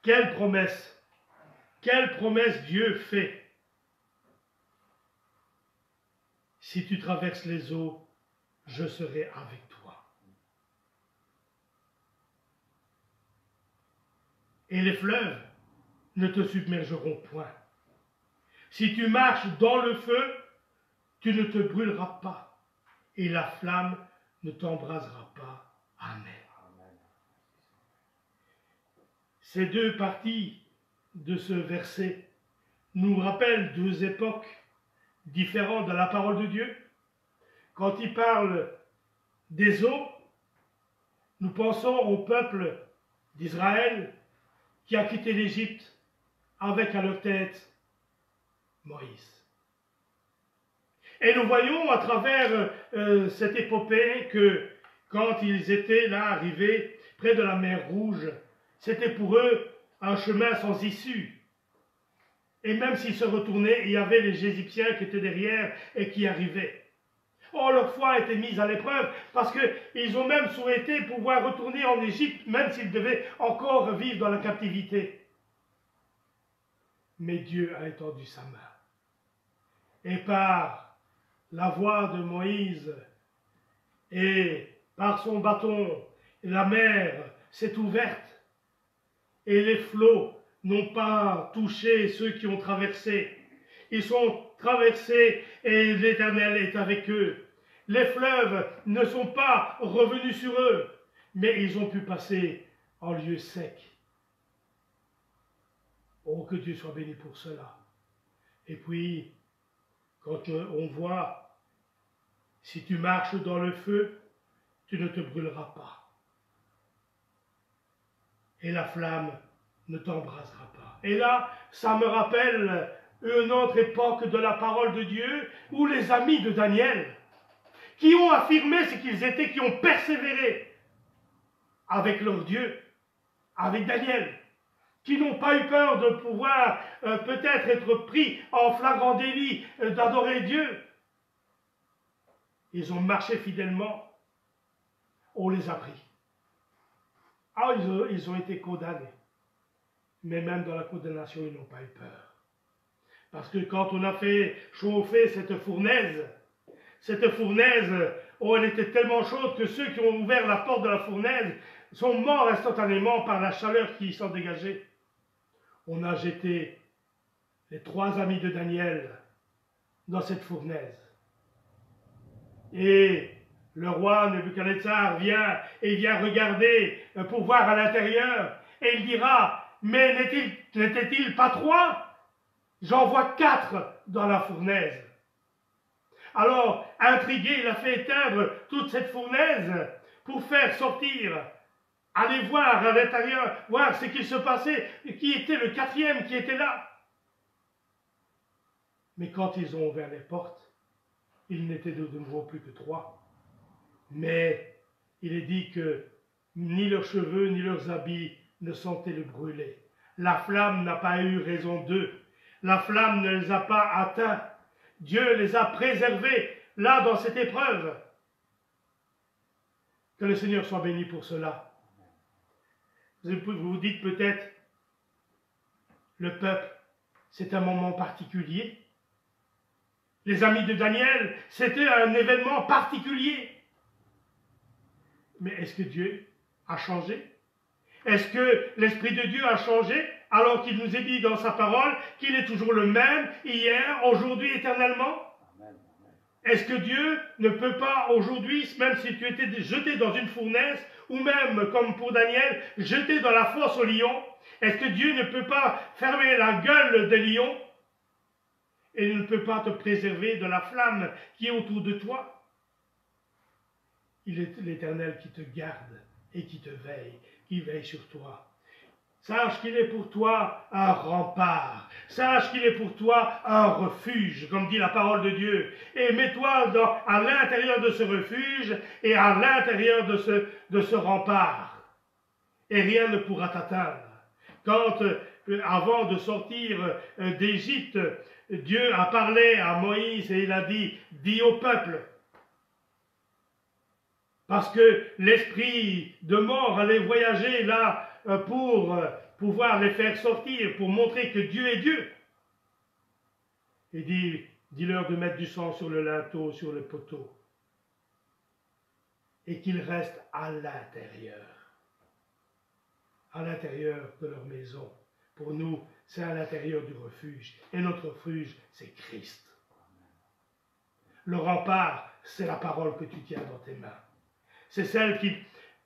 Quelle promesse Dieu fait. Si tu traverses les eaux, je serai avec toi. Et les fleuves ne te submergeront point. Si tu marches dans le feu, tu ne te brûleras pas, et la flamme ne t'embrasera pas. Amen. Ces deux parties de ce verset nous rappellent deux époques différentes de la parole de Dieu. Quand il parle des eaux, nous pensons au peuple d'Israël qui a quitté l'Égypte avec à leur tête Moïse. Et nous voyons à travers cette épopée que quand ils étaient là arrivés près de la mer Rouge, c'était pour eux un chemin sans issue. Et même s'ils se retournaient, il y avait les Égyptiens qui étaient derrière et qui arrivaient. Oh, leur foi a été mise à l'épreuve parce qu'ils ont même souhaité pouvoir retourner en Égypte, même s'ils devaient encore vivre dans la captivité. Mais Dieu a étendu sa main. Et par la voix de Moïse et par son bâton, la mer s'est ouverte et les flots n'ont pas touché ceux qui ont traversé. Ils sont traversés et l'Éternel est avec eux. Les fleuves ne sont pas revenus sur eux, mais ils ont pu passer en lieu sec. Oh, que Dieu soit béni pour cela. Et puis, quand on voit, si tu marches dans le feu, tu ne te brûleras pas. Et la flamme ne t'embrasera pas. Et là, ça me rappelle une autre époque de la parole de Dieu, où les amis de Daniel, qui ont affirmé ce qu'ils étaient, qui ont persévéré avec leur Dieu, avec Daniel, qui n'ont pas eu peur de pouvoir peut-être être pris en flagrant délit d'adorer Dieu. Ils ont marché fidèlement, on les a pris. Ah, ils ont été condamnés. Mais même dans la condamnation, ils n'ont pas eu peur. Parce que quand on a fait chauffer cette fournaise, oh, elle était tellement chaude que ceux qui ont ouvert la porte de la fournaise sont morts instantanément par la chaleur qui s'en dégageait. On a jeté les 3 amis de Daniel dans cette fournaise. Et le roi Nebuchadnezzar vient regarder pour voir à l'intérieur et il dira, mais n'était-il pas 3? J'en vois 4 dans la fournaise. Alors, intrigué, il a fait éteindre toute cette fournaise pour faire sortir, aller voir à l'intérieur, voir ce qui se passait, qui était le 4e qui était là. Mais quand ils ont ouvert les portes, il n'était de nouveau plus que 3. Mais il est dit que ni leurs cheveux ni leurs habits ne sentaient le brûler. La flamme n'a pas eu raison d'eux. La flamme ne les a pas atteints. Dieu les a préservés là dans cette épreuve. Que le Seigneur soit béni pour cela. Vous vous dites peut-être, le peuple, c'est un moment particulier. Les amis de Daniel, c'était un événement particulier. Mais est-ce que Dieu a changé? Est-ce que l'Esprit de Dieu a changé alors qu'il nous est dit dans sa parole qu'il est toujours le même, hier, aujourd'hui, éternellement? Est-ce que Dieu ne peut pas aujourd'hui, même si tu étais jeté dans une fournaise, ou même, comme pour Daniel, jeté dans la fosse au lion, est-ce que Dieu ne peut pas fermer la gueule des lions et ne peut pas te préserver de la flamme qui est autour de toi? Il est l'Éternel qui te garde et qui te veille, qui veille sur toi. Sache qu'il est pour toi un rempart. Sache qu'il est pour toi un refuge, comme dit la parole de Dieu. Et mets-toi à l'intérieur de ce refuge et à l'intérieur de ce rempart. Et rien ne pourra t'atteindre. Quand, avant de sortir d'Égypte, Dieu a parlé à Moïse et il a dit, dis au peuple, parce que l'esprit de mort allait voyager là pour pouvoir les faire sortir, pour montrer que Dieu est Dieu. Et dis-leur de mettre du sang sur le linteau, sur le poteau, et qu'ils restent à l'intérieur de leur maison. Pour nous, c'est à l'intérieur du refuge, et notre refuge, c'est Christ. Le rempart, c'est la parole que tu tiens dans tes mains. C'est celle qui,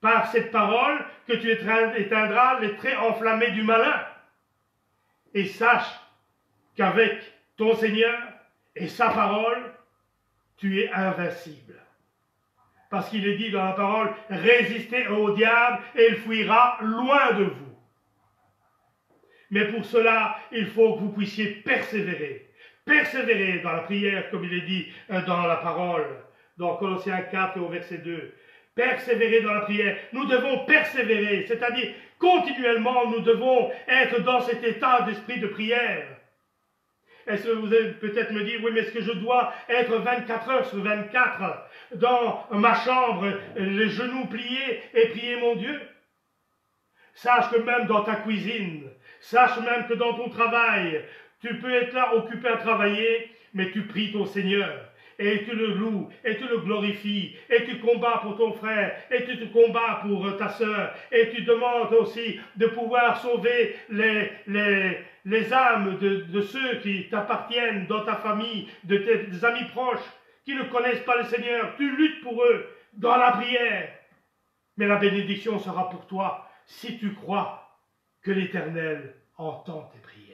par cette parole, que tu éteindras les traits enflammés du malin. Et sache qu'avec ton Seigneur et sa parole, tu es invincible. Parce qu'il est dit dans la parole, résistez au diable et il fuira loin de vous. Mais pour cela, il faut que vous puissiez persévérer. persévérer dans la prière, comme il est dit dans la parole, dans Colossiens 4 et au verset 2. Persévérer dans la prière. Nous devons persévérer, c'est-à-dire continuellement, nous devons être dans cet état d'esprit de prière. Est-ce que vous allez peut-être me dire, oui, mais est-ce que je dois être 24 heures sur 24 dans ma chambre, les genoux pliés et prier mon Dieu? Sache que même dans ta cuisine, sache même que dans ton travail, tu peux être là occupé à travailler, mais tu pries ton Seigneur. Et tu le loues, et tu le glorifies, et tu combats pour ton frère, et tu te combats pour ta sœur, et tu demandes aussi de pouvoir sauver les âmes de ceux qui t'appartiennent dans ta famille, de tes amis proches, qui ne connaissent pas le Seigneur. Tu luttes pour eux dans la prière. Mais la bénédiction sera pour toi si tu crois que l'Éternel entend tes prières.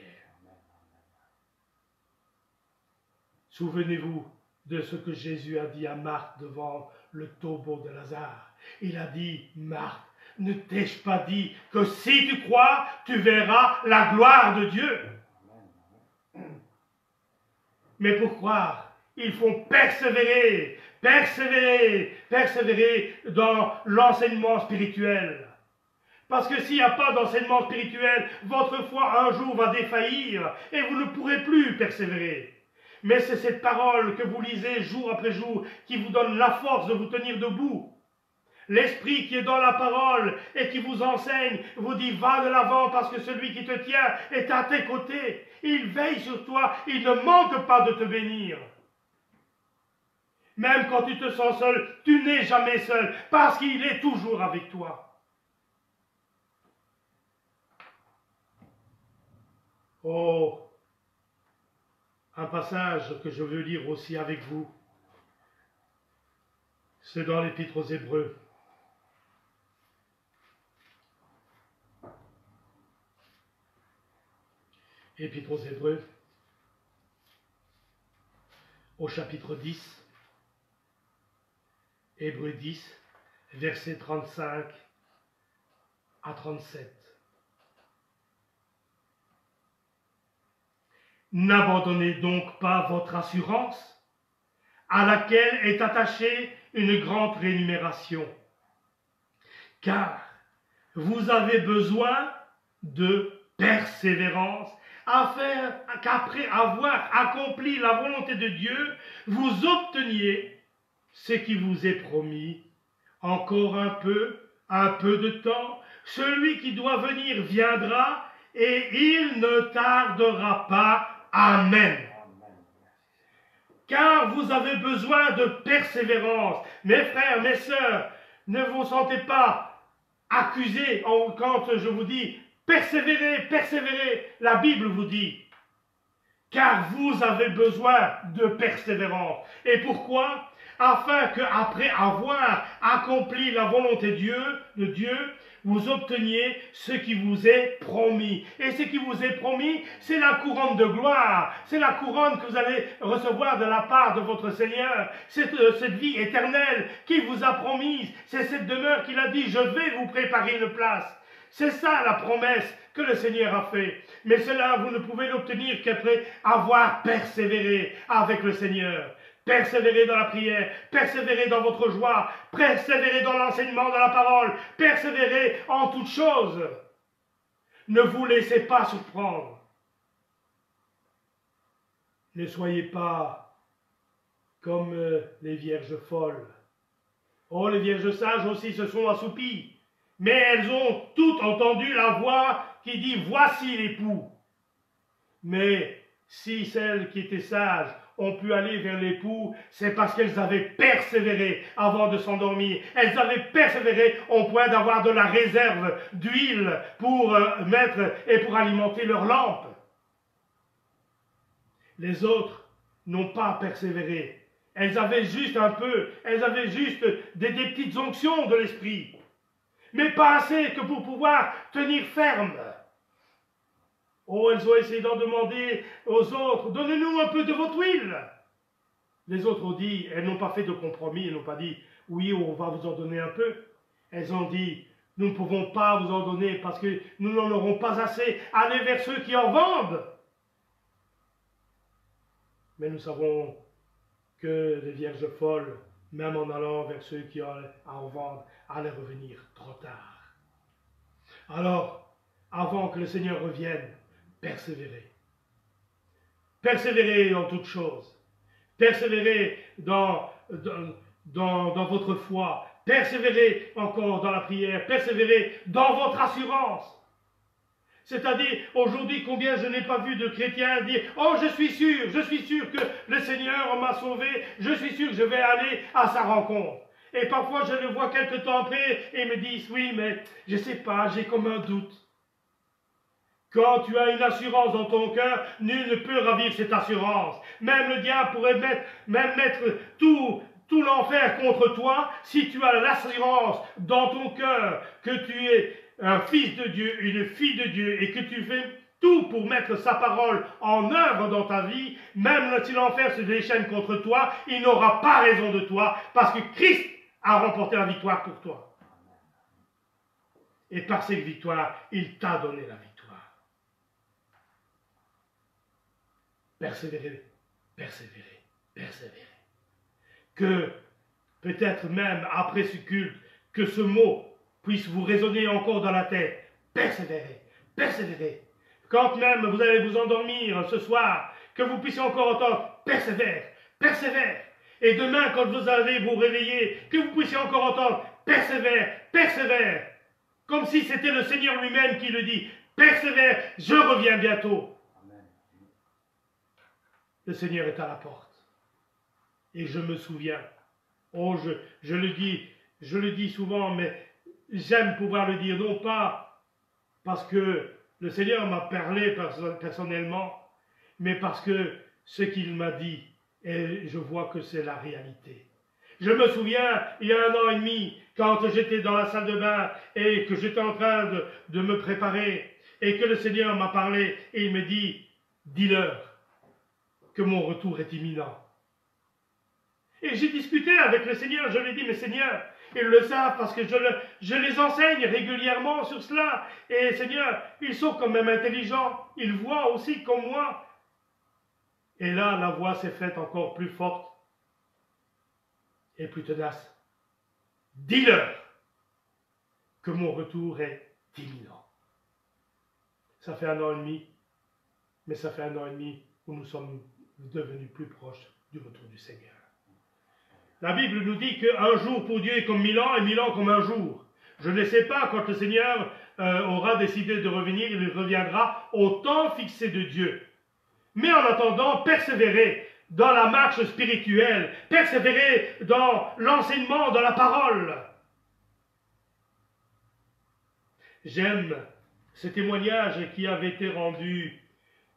Souvenez-vous de ce que Jésus a dit à Marthe devant le tombeau de Lazare. Il a dit, Marthe, ne t'ai-je pas dit que si tu crois, tu verras la gloire de Dieu? Mais pour croire, il faut persévérer, persévérer, persévérer dans l'enseignement spirituel. Parce que s'il n'y a pas d'enseignement spirituel, votre foi un jour va défaillir et vous ne pourrez plus persévérer. Mais c'est cette parole que vous lisez jour après jour qui vous donne la force de vous tenir debout. L'esprit qui est dans la parole et qui vous enseigne vous dit va de l'avant parce que celui qui te tient est à tes côtés. Il veille sur toi, il ne manque pas de te bénir. Même quand tu te sens seul, tu n'es jamais seul parce qu'il est toujours avec toi. Oh, un passage que je veux lire aussi avec vous, c'est dans l'Épître aux Hébreux. Épître aux Hébreux, au chapitre 10, Hébreux 10, versets 35 à 37. N'abandonnez donc pas votre assurance, à laquelle est attachée une grande rémunération, car vous avez besoin de persévérance, afin qu'après avoir accompli la volonté de Dieu, vous obteniez ce qui vous est promis. Encore un peu de temps, celui qui doit venir viendra, et il ne tardera pas. Amen. Car vous avez besoin de persévérance. Mes frères, mes sœurs, ne vous sentez pas accusés quand je vous dis persévérez, persévérez. La Bible vous dit, car vous avez besoin de persévérance. Et pourquoi? Afin qu'après avoir accompli la volonté de Dieu, vous obteniez ce qui vous est promis. Et ce qui vous est promis, c'est la couronne de gloire. C'est la couronne que vous allez recevoir de la part de votre Seigneur. C'est cette vie éternelle qu'il vous a promise. C'est cette demeure qu'il a dit, je vais vous préparer une place. C'est ça la promesse que le Seigneur a fait. Mais cela, vous ne pouvez l'obtenir qu'après avoir persévéré avec le Seigneur. Persévérez dans la prière, persévérez dans votre joie, persévérez dans l'enseignement de la parole, persévérez en toutes choses. Ne vous laissez pas surprendre. Ne soyez pas comme les vierges folles. Oh, les vierges sages aussi se sont assoupies, mais elles ont toutes entendu la voix qui dit « Voici l'époux ». Mais si celles qui étaient sages ont pu aller vers l'époux, c'est parce qu'elles avaient persévéré avant de s'endormir. Elles avaient persévéré au point d'avoir de la réserve d'huile pour mettre et pour alimenter leurs lampes. Les autres n'ont pas persévéré. Elles avaient juste elles avaient juste des petites onctions de l'esprit, mais pas assez que pour pouvoir tenir ferme. Oh, elles ont essayé d'en demander aux autres, donnez-nous un peu de votre huile. Les autres ont dit, elles n'ont pas fait de compromis, elles n'ont pas dit, oui, on va vous en donner un peu. Elles ont dit, nous ne pouvons pas vous en donner parce que nous n'en aurons pas assez. Allez vers ceux qui en vendent. Mais nous savons que les vierges folles, même en allant vers ceux qui ont à en vendre, allaient revenir trop tard. Alors, avant que le Seigneur revienne, persévérez. Persévérez dans toutes choses. Persévérez dans votre foi. Persévérez encore dans la prière. Persévérez dans votre assurance. C'est-à-dire, aujourd'hui, combien je n'ai pas vu de chrétiens dire « Oh, je suis sûr que le Seigneur m'a sauvé, je suis sûr que je vais aller à sa rencontre. » Et parfois, je le vois quelque temps après et me disent « Oui, mais je ne sais pas, j'ai comme un doute. » Quand tu as une assurance dans ton cœur, nul ne peut ravir cette assurance. Même le diable pourrait mettre tout l'enfer contre toi si tu as l'assurance dans ton cœur que tu es un fils de Dieu, une fille de Dieu, et que tu fais tout pour mettre sa parole en œuvre dans ta vie, même si l'enfer se déchaîne contre toi, il n'aura pas raison de toi, parce que Christ a remporté la victoire pour toi. Et par cette victoire, il t'a donné la victoire. Persévérez, persévérez, persévérez. Que peut-être même après ce culte, que ce mot puisse vous résonner encore dans la tête. Persévérez, persévérez. Quand même vous allez vous endormir ce soir, que vous puissiez encore entendre persévère, persévère. Et demain, quand vous allez vous réveiller, que vous puissiez encore entendre persévère, persévère. Comme si c'était le Seigneur lui-même qui le dit. Persévère, je reviens bientôt. Amen. Le Seigneur est à la porte. Et je me souviens, oh, je le dis souvent, mais j'aime pouvoir le dire, non pas parce que le Seigneur m'a parlé personnellement, mais parce que ce qu'il m'a dit, et je vois que c'est la réalité. Je me souviens, il y a 1 an et demi, quand j'étais dans la salle de bain et que j'étais en train de me préparer, et que le Seigneur m'a parlé, et il me dit, dis-leur que mon retour est imminent. Et j'ai discuté avec le Seigneur, je lui ai dit, mais Seigneur, ils le savent parce que je les enseigne régulièrement sur cela. Et Seigneur, ils sont quand même intelligents, ils voient aussi comme moi. Et là, la voix s'est faite encore plus forte et plus tenace. Dis-leur que mon retour est imminent. Ça fait 1 an et demi, mais ça fait 1 an et demi où nous sommes devenus plus proches du retour du Seigneur. La Bible nous dit qu'un jour pour Dieu est comme 1000 ans et 1000 ans comme un jour. Je ne sais pas quand le Seigneur aura décidé de revenir, il reviendra au temps fixé de Dieu. Mais en attendant, persévérez dans la marche spirituelle, persévérez dans l'enseignement, dans la parole. J'aime ce témoignage qui avait été rendu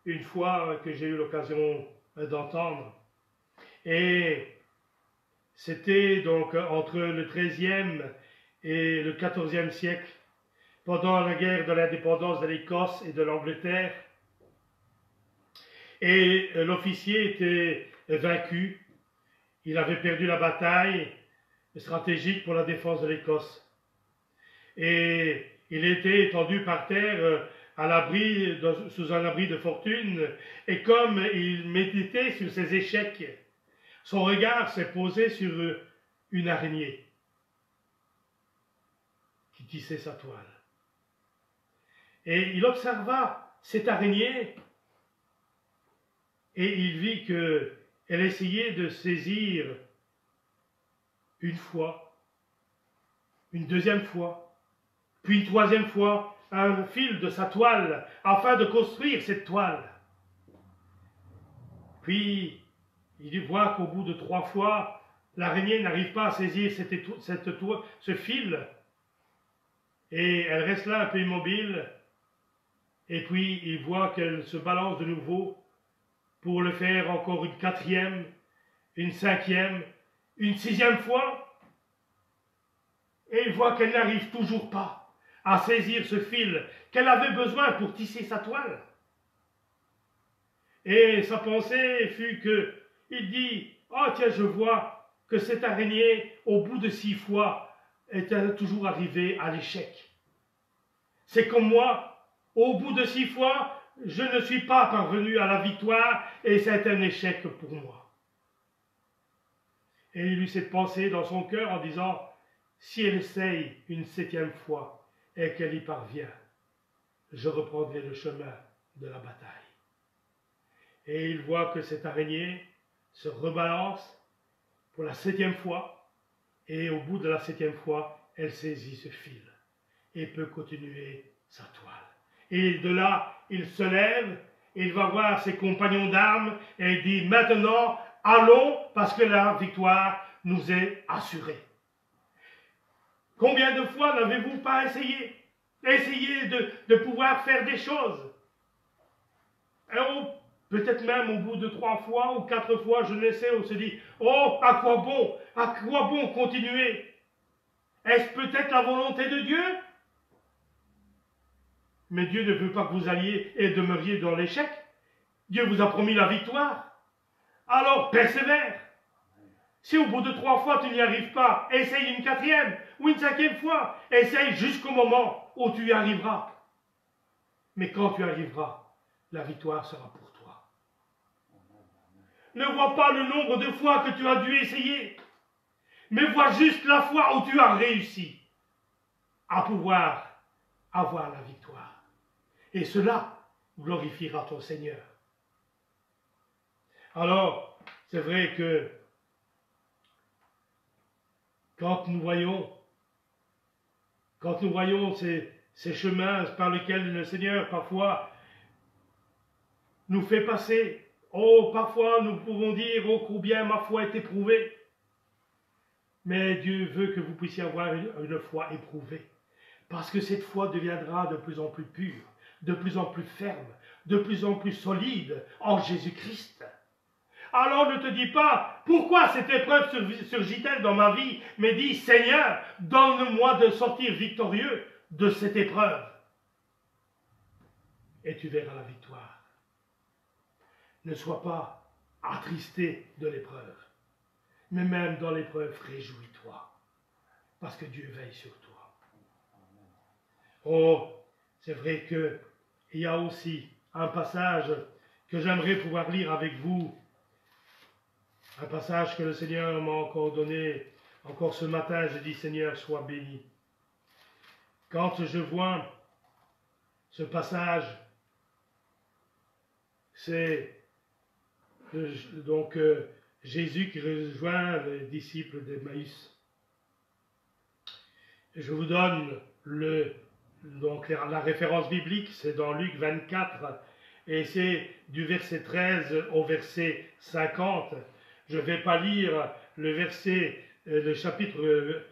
une fois que j'ai eu l'occasion d'entendre. Et c'était donc entre le XIIIe et le XIVe siècle, pendant la guerre de l'indépendance de l'Écosse et de l'Angleterre. Et l'officier était vaincu. Il avait perdu la bataille stratégique pour la défense de l'Écosse. Et il était étendu par terre à l'abri, sous un abri de fortune. Et comme il méditait sur ses échecs, son regard s'est posé sur une araignée qui tissait sa toile. Et il observa cette araignée et il vit qu'elle essayait de saisir une fois, une deuxième fois, puis une troisième fois, un fil de sa toile afin de construire cette toile. Puis il voit qu'au bout de 3 fois, l'araignée n'arrive pas à saisir ce fil et elle reste là un peu immobile. Et puis il voit qu'elle se balance de nouveau pour le faire encore une 4e, une 5e, une 6e fois. Et il voit qu'elle n'arrive toujours pas à saisir ce fil qu'elle avait besoin pour tisser sa toile. Et sa pensée fut que, il dit, oh tiens, je vois que cette araignée, au bout de 6 fois, est toujours arrivée à l'échec. C'est comme moi, au bout de 6 fois, je ne suis pas parvenu à la victoire et c'est un échec pour moi. Et il eut cette pensée dans son cœur en disant, si elle essaye une 7e fois et qu'elle y parvient, je reprendrai le chemin de la bataille. Et il voit que cette araignée se rebalance pour la 7e fois, et au bout de la 7e fois, elle saisit ce fil et peut continuer sa toile. Et de là, il se lève, il va voir ses compagnons d'armes et il dit, maintenant, allons, parce que la victoire nous est assurée. Combien de fois n'avez-vous pas essayé de pouvoir faire des choses? Peut-être même au bout de 3 fois ou 4 fois, je ne sais, on se dit, oh, à quoi bon continuer? Est-ce peut-être la volonté de Dieu? Mais Dieu ne veut pas que vous alliez et demeuriez dans l'échec. Dieu vous a promis la victoire. Alors, persévère. Si au bout de 3 fois tu n'y arrives pas, essaye une 4e ou une 5e fois. Essaye jusqu'au moment où tu y arriveras. Mais quand tu arriveras, la victoire sera pour toi. Ne vois pas le nombre de fois que tu as dû essayer, mais vois juste la fois où tu as réussi à pouvoir avoir la victoire. Et cela glorifiera ton Seigneur. Alors, c'est vrai que quand nous voyons ces chemins par lesquels le Seigneur parfois nous fait passer, oh, parfois nous pouvons dire, oh, combien ma foi est éprouvée. Mais Dieu veut que vous puissiez avoir une foi éprouvée, parce que cette foi deviendra de plus en plus pure, de plus en plus ferme, de plus en plus solide en Jésus-Christ. Alors ne te dis pas, pourquoi cette épreuve surgit-elle dans ma vie, mais dis, Seigneur, donne-moi de sortir victorieux de cette épreuve. Et tu verras la victoire. Ne sois pas attristé de l'épreuve, mais même dans l'épreuve, réjouis-toi, parce que Dieu veille sur toi. Oh, c'est vrai qu'il y a aussi un passage que j'aimerais pouvoir lire avec vous, un passage que le Seigneur m'a encore donné, encore ce matin, je dis, Seigneur, sois béni. Quand je vois ce passage, c'est donc Jésus qui rejoint les disciples d'Emmaüs. Je vous donne la référence biblique, c'est dans Luc 24, et c'est du verset 13 au verset 50. Je ne vais pas lire le chapitre,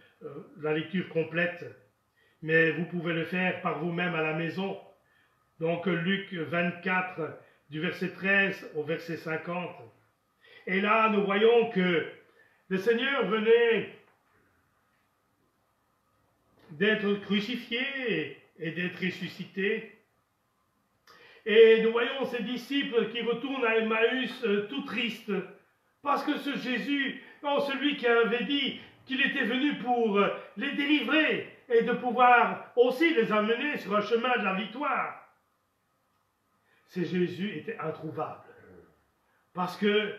la lecture complète, mais vous pouvez le faire par vous-même à la maison. Donc Luc 24, du verset 13 au verset 50. Et là, nous voyons que le Seigneur venait d'être crucifié et d'être ressuscité. Et nous voyons ces disciples qui retournent à Emmaüs tout tristes, parce que ce Jésus, celui qui avait dit qu'il était venu pour les délivrer et de pouvoir aussi les amener sur un chemin de la victoire, ce Jésus était introuvable. Parce que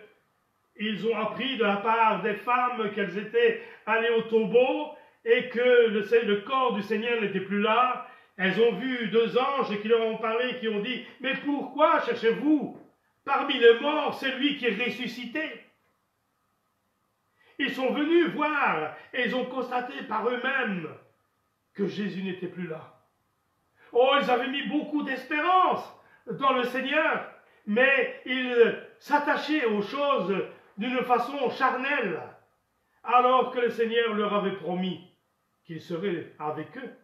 ils ont appris de la part des femmes qu'elles étaient allées au tombeau et que le corps du Seigneur n'était plus là. Elles ont vu 2 anges qui leur ont parlé, qui ont dit, « Mais pourquoi cherchez-vous parmi les morts celui qui est ressuscité ?» Ils sont venus voir et ils ont constaté par eux-mêmes que Jésus n'était plus là. Oh, ils avaient mis beaucoup d'espérance dans le Seigneur, mais ils s'attachaient aux choses d'une façon charnelle, alors que le Seigneur leur avait promis qu'il serait avec eux.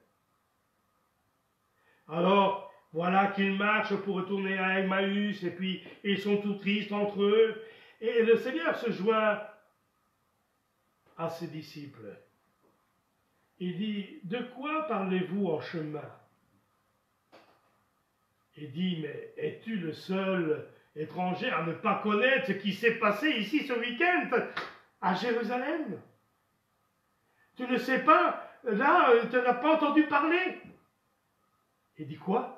Alors, voilà qu'ils marchent pour retourner à Emmaüs, et puis ils sont tout tristes entre eux, et le Seigneur se joint à ses disciples. Il dit, « De quoi parlez-vous en chemin ?» Il dit, « Mais es-tu le seul étranger à ne pas connaître ce qui s'est passé ici ce week-end à Jérusalem? Tu ne sais pas, là, tu n'as pas entendu parler. » Il dit, « Quoi ?»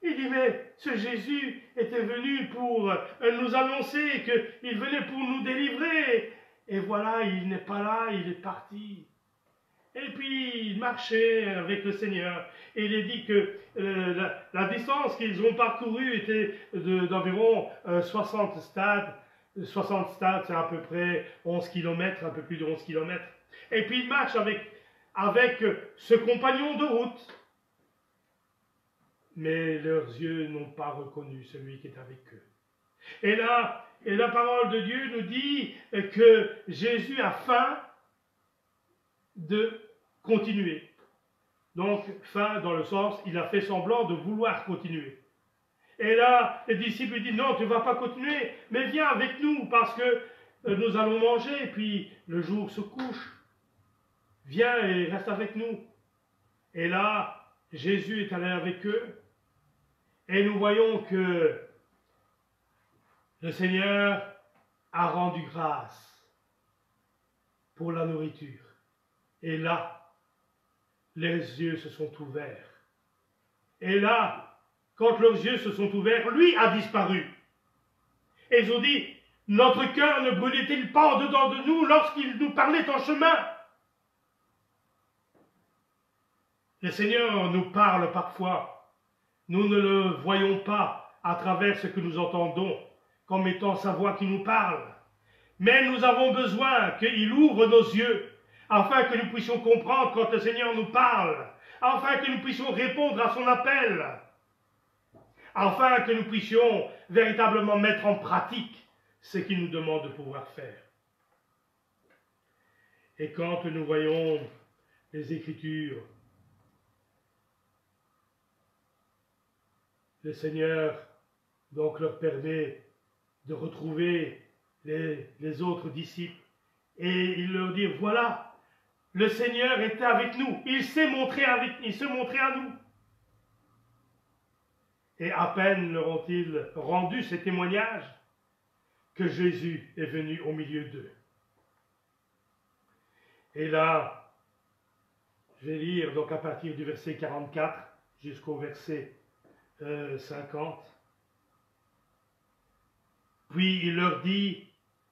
Il dit, mais ce Jésus était venu pour nous annoncer qu'il venait pour nous délivrer. Et voilà, il n'est pas là, il est parti. Et puis, il marchait avec le Seigneur. Et il est dit que la distance qu'ils ont parcourue était d'environ 60 stades. 60 stades, c'est à peu près 11 km, un peu plus de 11 km. Et puis, il marche avec ce compagnon de route. Mais leurs yeux n'ont pas reconnu celui qui est avec eux. Et là, la parole de Dieu nous dit que Jésus a faim de continuer. Donc, faim dans le sens, il a fait semblant de vouloir continuer. Et là, les disciples lui disent, non, tu ne vas pas continuer, mais viens avec nous, parce que nous allons manger, et puis le jour se couche. Viens et reste avec nous. Et là, Jésus est allé avec eux, et nous voyons que le Seigneur a rendu grâce pour la nourriture. Et là, les yeux se sont ouverts. Et là, quand leurs yeux se sont ouverts, lui a disparu. Et ils ont dit, notre cœur ne brûlait-il pas en dedans de nous lorsqu'il nous parlait en chemin? Le Seigneur nous parle parfois. Nous ne le voyons pas à travers ce que nous entendons, comme étant sa voix qui nous parle. Mais nous avons besoin qu'il ouvre nos yeux, afin que nous puissions comprendre quand le Seigneur nous parle, afin que nous puissions répondre à son appel, afin que nous puissions véritablement mettre en pratique ce qu'il nous demande de pouvoir faire. Et quand nous voyons les Écritures, le Seigneur donc leur permet de retrouver les autres disciples et il leur dit, voilà, le Seigneur était avec nous, il s'est montré à nous. Et à peine leur ont-ils rendu ces témoignages que Jésus est venu au milieu d'eux. Et là, je vais lire donc à partir du verset 44 jusqu'au verset 50. Puis il leur dit,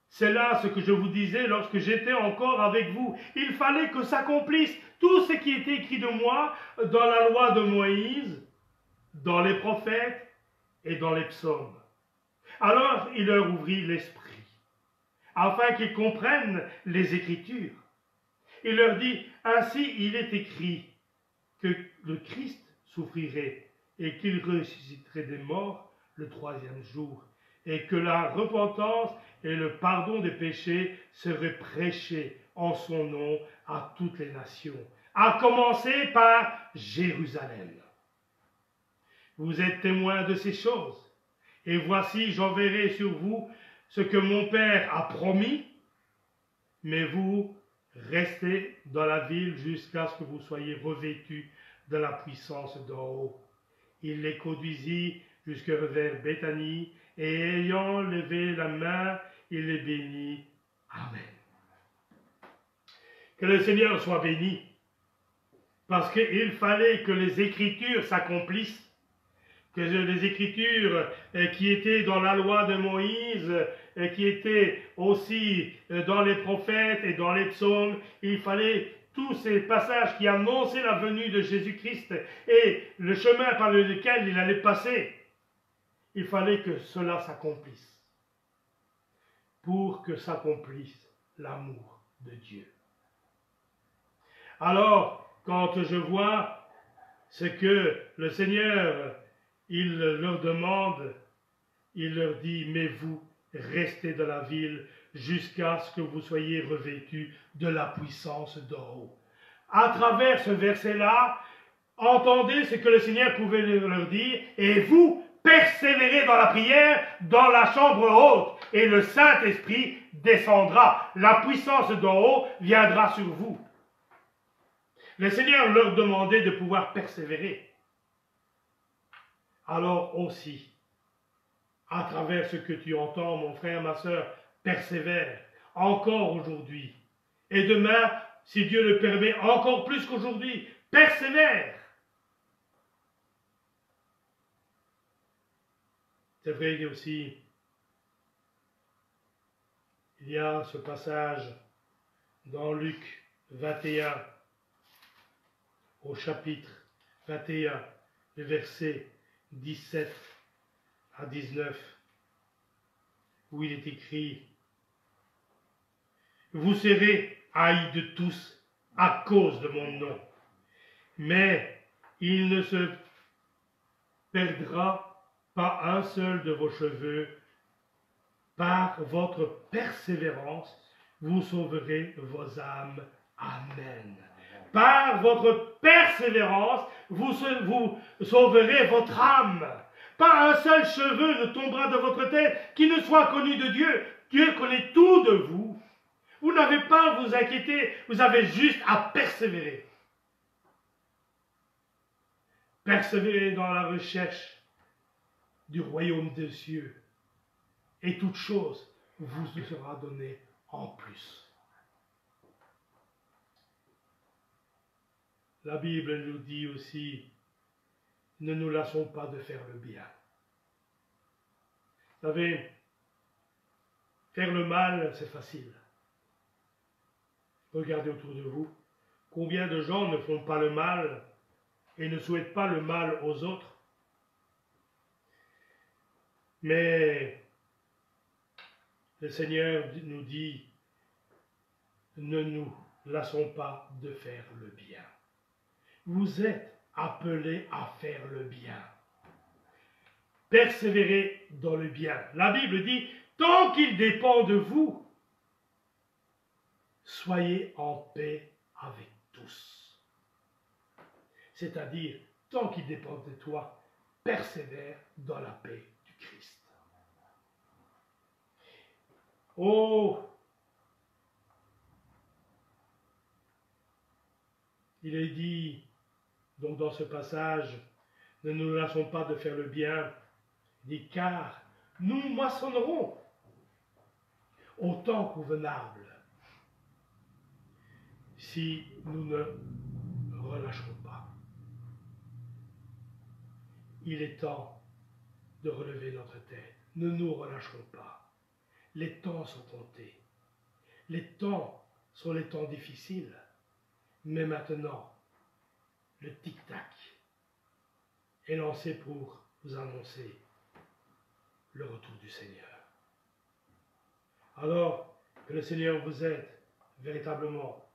c'est là ce que je vous disais lorsque j'étais encore avec vous. Il fallait que s'accomplisse tout ce qui était écrit de moi dans la loi de Moïse, dans les prophètes et dans les psaumes. Alors il leur ouvrit l'esprit, afin qu'ils comprennent les Écritures. Il leur dit, ainsi il est écrit que le Christ souffrirait et qu'il ressusciterait des morts le 3e jour, et que la repentance et le pardon des péchés seraient prêchés en son nom à toutes les nations, à commencer par Jérusalem. Vous êtes témoins de ces choses, et voici j'enverrai sur vous ce que mon Père a promis, mais vous restez dans la ville jusqu'à ce que vous soyez revêtus de la puissance d'en haut. Il les conduisit jusque vers Béthanie, et ayant levé la main, il les bénit. Amen. Que le Seigneur soit béni, parce qu'il fallait que les Écritures s'accomplissent, que les Écritures qui étaient dans la loi de Moïse, qui étaient aussi dans les prophètes et dans les psaumes, il fallait tous ces passages qui annonçaient la venue de Jésus-Christ et le chemin par lequel il allait passer, il fallait que cela s'accomplisse, pour que s'accomplisse l'amour de Dieu. Alors, quand je vois ce que le Seigneur, il leur demande, il leur dit, mais vous, restez dans la ville jusqu'à ce que vous soyez revêtus de la puissance d'en haut. À travers ce verset-là, entendez ce que le Seigneur pouvait leur dire, et vous, persévérez dans la prière, dans la chambre haute, et le Saint-Esprit descendra. La puissance d'en haut viendra sur vous. Le Seigneur leur demandait de pouvoir persévérer. Alors aussi, à travers ce que tu entends, mon frère, ma sœur, persévère, encore aujourd'hui. Et demain, si Dieu le permet, encore plus qu'aujourd'hui, persévère. C'est vrai aussi, il y a ce passage dans Luc 21, au chapitre 21, le verset 17 à 19, où il est écrit « Vous serez haïs de tous à cause de mon nom, mais il ne se perdra pas un seul de vos cheveux. Par votre persévérance, vous sauverez vos âmes. Amen. Par votre persévérance, vous sauverez votre âme. Pas un seul cheveu ne tombera de votre tête qui ne soit connu de Dieu. Dieu connaît tout de vous. Vous n'avez pas à vous inquiéter, vous avez juste à persévérer. Persévérer dans la recherche du royaume des cieux. Et toute chose vous sera donnée en plus. La Bible nous dit aussi, ne nous lassons pas de faire le bien. Vous savez, faire le mal, c'est facile. Regardez autour de vous. Combien de gens ne font pas le mal et ne souhaitent pas le mal aux autres? Mais le Seigneur nous dit, ne nous lassons pas de faire le bien. Vous êtes appelés à faire le bien. Persévérez dans le bien. La Bible dit, tant qu'il dépend de vous, soyez en paix avec tous. C'est-à-dire, tant qu'il dépend de toi, persévère dans la paix du Christ. Oh, il est dit, donc dans ce passage, ne nous lassons pas de faire le bien, dit car nous moissonnerons au temps convenable si nous ne relâcherons pas. Il est temps de relever notre tête. Ne nous relâcherons pas. Les temps sont comptés. Les temps sont les temps difficiles. Mais maintenant, le tic-tac est lancé pour vous annoncer le retour du Seigneur. Alors que le Seigneur vous aide véritablement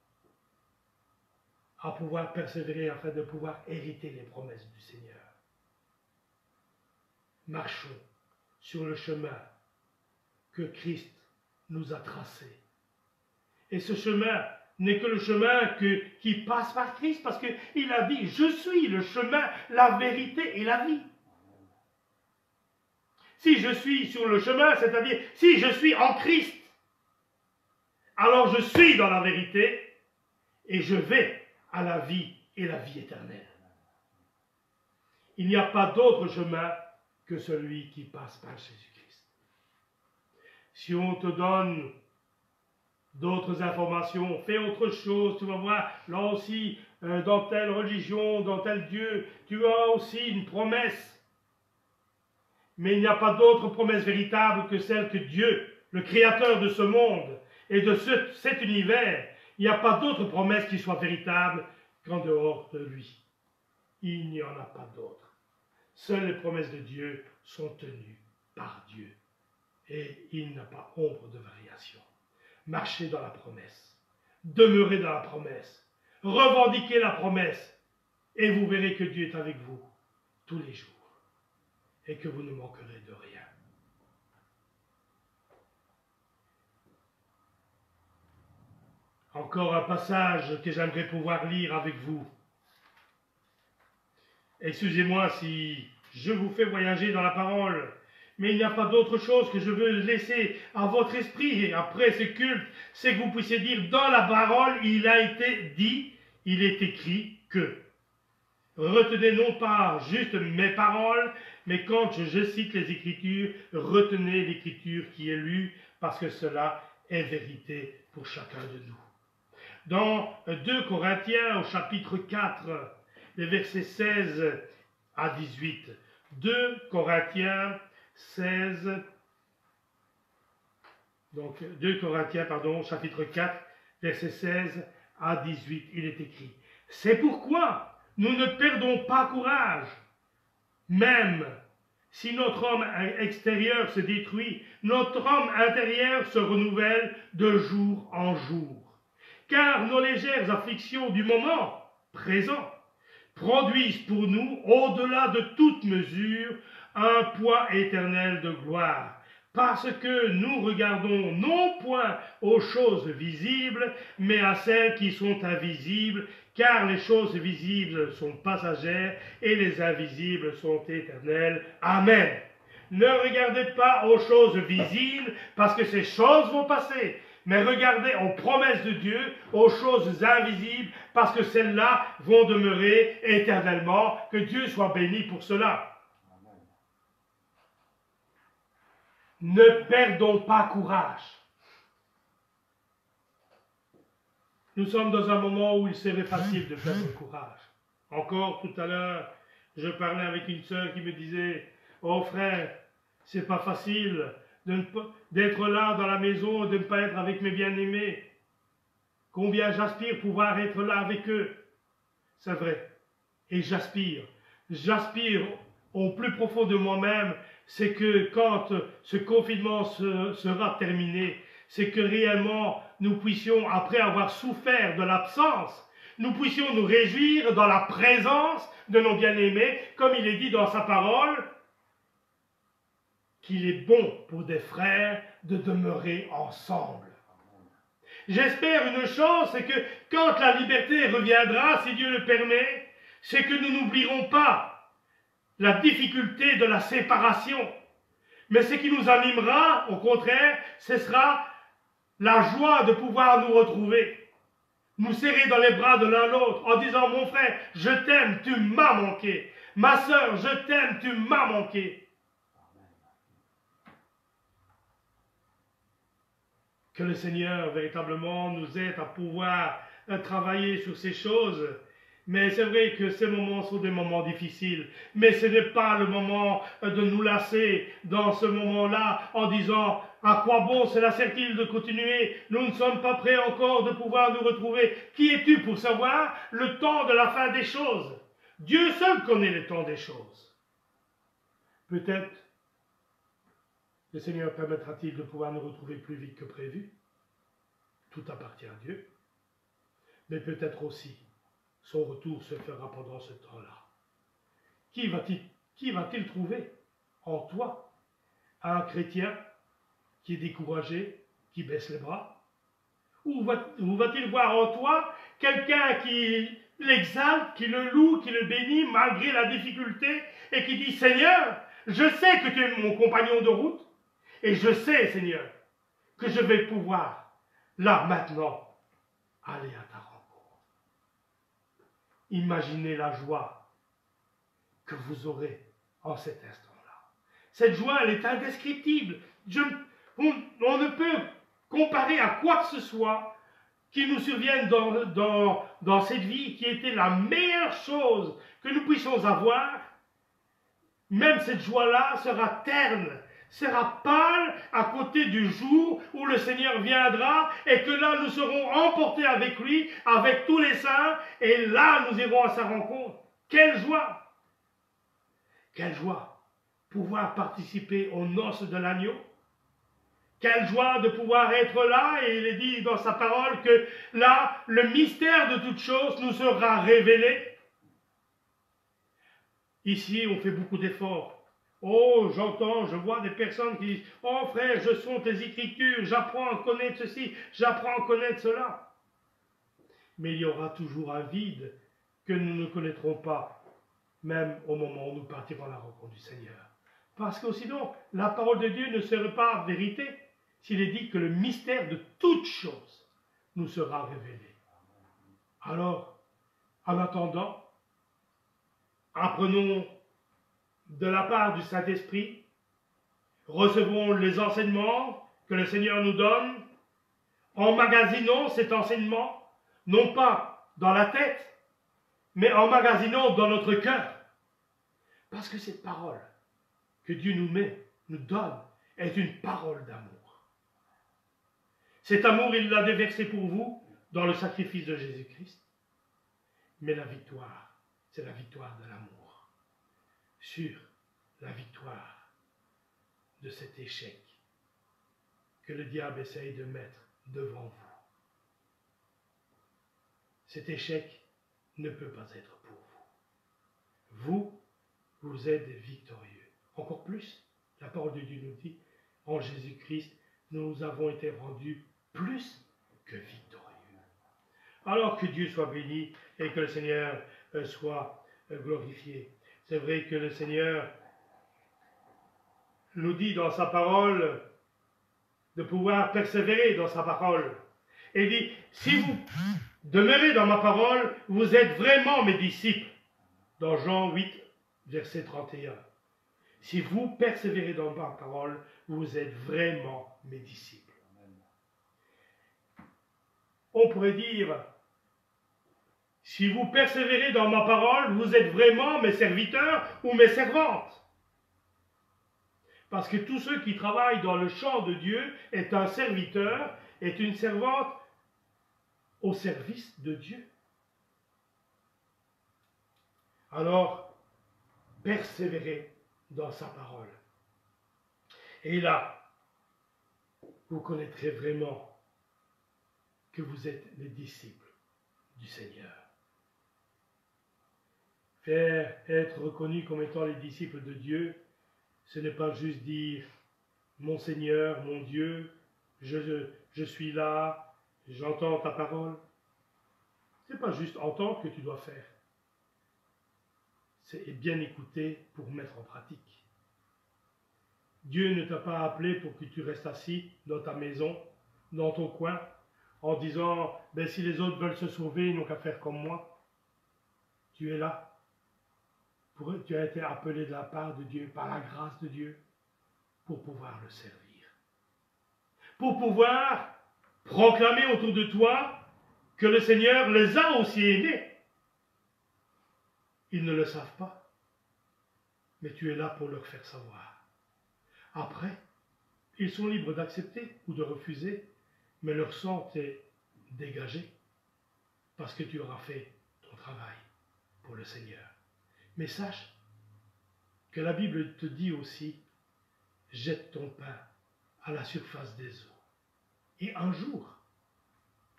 à pouvoir persévérer afin de pouvoir hériter les promesses du Seigneur. Marchons sur le chemin que Christ nous a tracé. Et ce chemin n'est que le chemin qui passe par Christ, parce qu'il a dit, je suis le chemin, la vérité et la vie. Si je suis sur le chemin, c'est-à-dire si je suis en Christ, alors je suis dans la vérité et je vais à la vie et la vie éternelle. Il n'y a pas d'autre chemin que celui qui passe par Jésus-Christ. Si on te donne d'autres informations, fais autre chose, tu vas voir, là aussi, dans telle religion, dans tel Dieu, tu as aussi une promesse. Mais il n'y a pas d'autre promesse véritable que celle que Dieu, le créateur de ce monde et de cet univers, il n'y a pas d'autre promesse qui soit véritable qu'en dehors de lui. Il n'y en a pas d'autre. Seules les promesses de Dieu sont tenues par Dieu. Et il n'a pas ombre de variation. Marchez dans la promesse. Demeurez dans la promesse. Revendiquez la promesse. Et vous verrez que Dieu est avec vous tous les jours. Et que vous ne manquerez de rien. Encore un passage que j'aimerais pouvoir lire avec vous. Excusez-moi si je vous fais voyager dans la parole, mais il n'y a pas d'autre chose que je veux laisser à votre esprit et après ce culte, c'est que vous puissiez dire dans la parole, il a été dit, il est écrit que. Retenez non pas juste mes paroles, mais quand je cite les Écritures, retenez l'Écriture qui est lue, parce que cela est vérité pour chacun de nous. Dans 2 Corinthiens, au chapitre 4, les versets 16 à 18, 2 Corinthiens 16, donc 2 Corinthiens, pardon, chapitre 4, verset 16 à 18, il est écrit: c'est pourquoi nous ne perdons pas courage, même si notre homme extérieur se détruit, notre homme intérieur se renouvelle de jour en jour. Car nos légères afflictions du moment présent produisent pour nous, au-delà de toute mesure, un poids éternel de gloire, parce que nous regardons non point aux choses visibles, mais à celles qui sont invisibles, car les choses visibles sont passagères et les invisibles sont éternelles. Amen. Ne regardez pas aux choses visibles, parce que ces choses vont passer, mais regardez aux promesses de Dieu, aux choses invisibles, parce que celles-là vont demeurer éternellement. Que Dieu soit béni pour cela. Ne perdons pas courage. Nous sommes dans un moment où il serait facile de perdre courage. Encore tout à l'heure, je parlais avec une sœur qui me disait: oh frère, c'est pas facile d'être là dans la maison et de ne pas être avec mes bien-aimés. Combien j'aspire pouvoir être là avec eux. C'est vrai. Et j'aspire au plus profond de moi-même, c'est que quand ce confinement sera terminé, c'est que réellement nous puissions, après avoir souffert de l'absence, nous puissions nous réjouir dans la présence de nos bien-aimés, comme il est dit dans sa parole, qu'il est bon pour des frères de demeurer ensemble. J'espère une chose, c'est que quand la liberté reviendra, si Dieu le permet, c'est que nous n'oublierons pas la difficulté de la séparation. Mais ce qui nous animera, au contraire, ce sera la joie de pouvoir nous retrouver, nous serrer dans les bras de l'un l'autre en disant: mon frère, je t'aime, tu m'as manqué. Ma sœur, je t'aime, tu m'as manqué. Que le Seigneur véritablement nous aide à pouvoir travailler sur ces choses. Mais c'est vrai que ces moments sont des moments difficiles. Mais ce n'est pas le moment de nous lasser dans ce moment-là en disant: à quoi bon cela sert-il de continuer? Nous ne sommes pas prêts encore de pouvoir nous retrouver. Qui es-tu pour savoir le temps de la fin des choses? Dieu seul connaît le temps des choses. Peut-être le Seigneur permettra-t-il de pouvoir nous retrouver plus vite que prévu. Tout appartient à Dieu. Mais peut-être aussi son retour se fera pendant ce temps-là. Qui va-t-il trouver en toi un chrétien qui est découragé, qui baisse les bras? Ou va-t-il voir en toi quelqu'un qui l'exalte, qui le loue, qui le bénit malgré la difficulté et qui dit: Seigneur, je sais que tu es mon compagnon de route et je sais, Seigneur, que je vais pouvoir, là, maintenant, aller à ta rencontre. Imaginez la joie que vous aurez en cet instant-là. Cette joie, elle est indescriptible. On ne peut comparer à quoi que ce soit qui nous survienne dans cette vie qui était la meilleure chose que nous puissions avoir. Même cette joie-là sera terne, sera pâle à côté du jour où le Seigneur viendra et que là nous serons emportés avec lui, avec tous les saints, et là nous irons à sa rencontre. Quelle joie! Quelle joie! Pouvoir participer aux noces de l'agneau. Quelle joie de pouvoir être là, et il est dit dans sa parole que là, le mystère de toutes choses nous sera révélé. Ici, on fait beaucoup d'efforts. Oh, je vois des personnes qui disent: oh frère, je sonde tes écritures, j'apprends à connaître ceci, j'apprends à connaître cela. Mais il y aura toujours un vide que nous ne connaîtrons pas, même au moment où nous partirons à la rencontre du Seigneur. Parce que sinon, la parole de Dieu ne serait pas vérité s'il est dit que le mystère de toutes choses nous sera révélé. Alors, en attendant, apprenons de la part du Saint-Esprit, recevons les enseignements que le Seigneur nous donne, emmagasinons cet enseignement, non pas dans la tête, mais emmagasinons dans notre cœur. Parce que cette parole que Dieu nous met nous donne est une parole d'amour. Cet amour, il l'a déversé pour vous dans le sacrifice de Jésus-Christ. Mais la victoire, c'est la victoire de l'amour sur la victoire de cet échec que le diable essaye de mettre devant vous. Cet échec ne peut pas être pour vous. Vous êtes victorieux. Encore plus, la parole de Dieu nous dit, en Jésus-Christ, nous avons été rendus plus que victorieux. Alors que Dieu soit béni et que le Seigneur soit glorifié. C'est vrai que le Seigneur nous dit dans sa parole de pouvoir persévérer dans sa parole. Et il dit, si vous demeurez dans ma parole, vous êtes vraiment mes disciples. Dans Jean 8, verset 31. Si vous persévérez dans ma parole, vous êtes vraiment mes disciples. On pourrait dire, si vous persévérez dans ma parole, vous êtes vraiment mes serviteurs ou mes servantes. Parce que tous ceux qui travaillent dans le champ de Dieu est un serviteur, est une servante au service de Dieu. Alors, persévérez dans sa parole. Et là, vous connaîtrez vraiment que vous êtes les disciples du Seigneur. Faire être reconnu comme étant les disciples de Dieu, ce n'est pas juste dire « Mon Seigneur, mon Dieu, je suis là, j'entends ta parole ». Ce n'est pas juste entendre que tu dois faire. C'est bien écouter pour mettre en pratique. Dieu ne t'a pas appelé pour que tu restes assis dans ta maison, dans ton coin, en disant « Ben, si les autres veulent se sauver, ils n'ont qu'à faire comme moi ». Tu es là. Tu as été appelé de la part de Dieu, par la grâce de Dieu, pour pouvoir le servir. Pour pouvoir proclamer autour de toi que le Seigneur les a aussi aimés. Ils ne le savent pas, mais tu es là pour leur faire savoir. Après, ils sont libres d'accepter ou de refuser, mais leur sang est dégagé, parce que tu auras fait ton travail pour le Seigneur. Mais sache que la Bible te dit aussi, jette ton pain à la surface des eaux. Et un jour,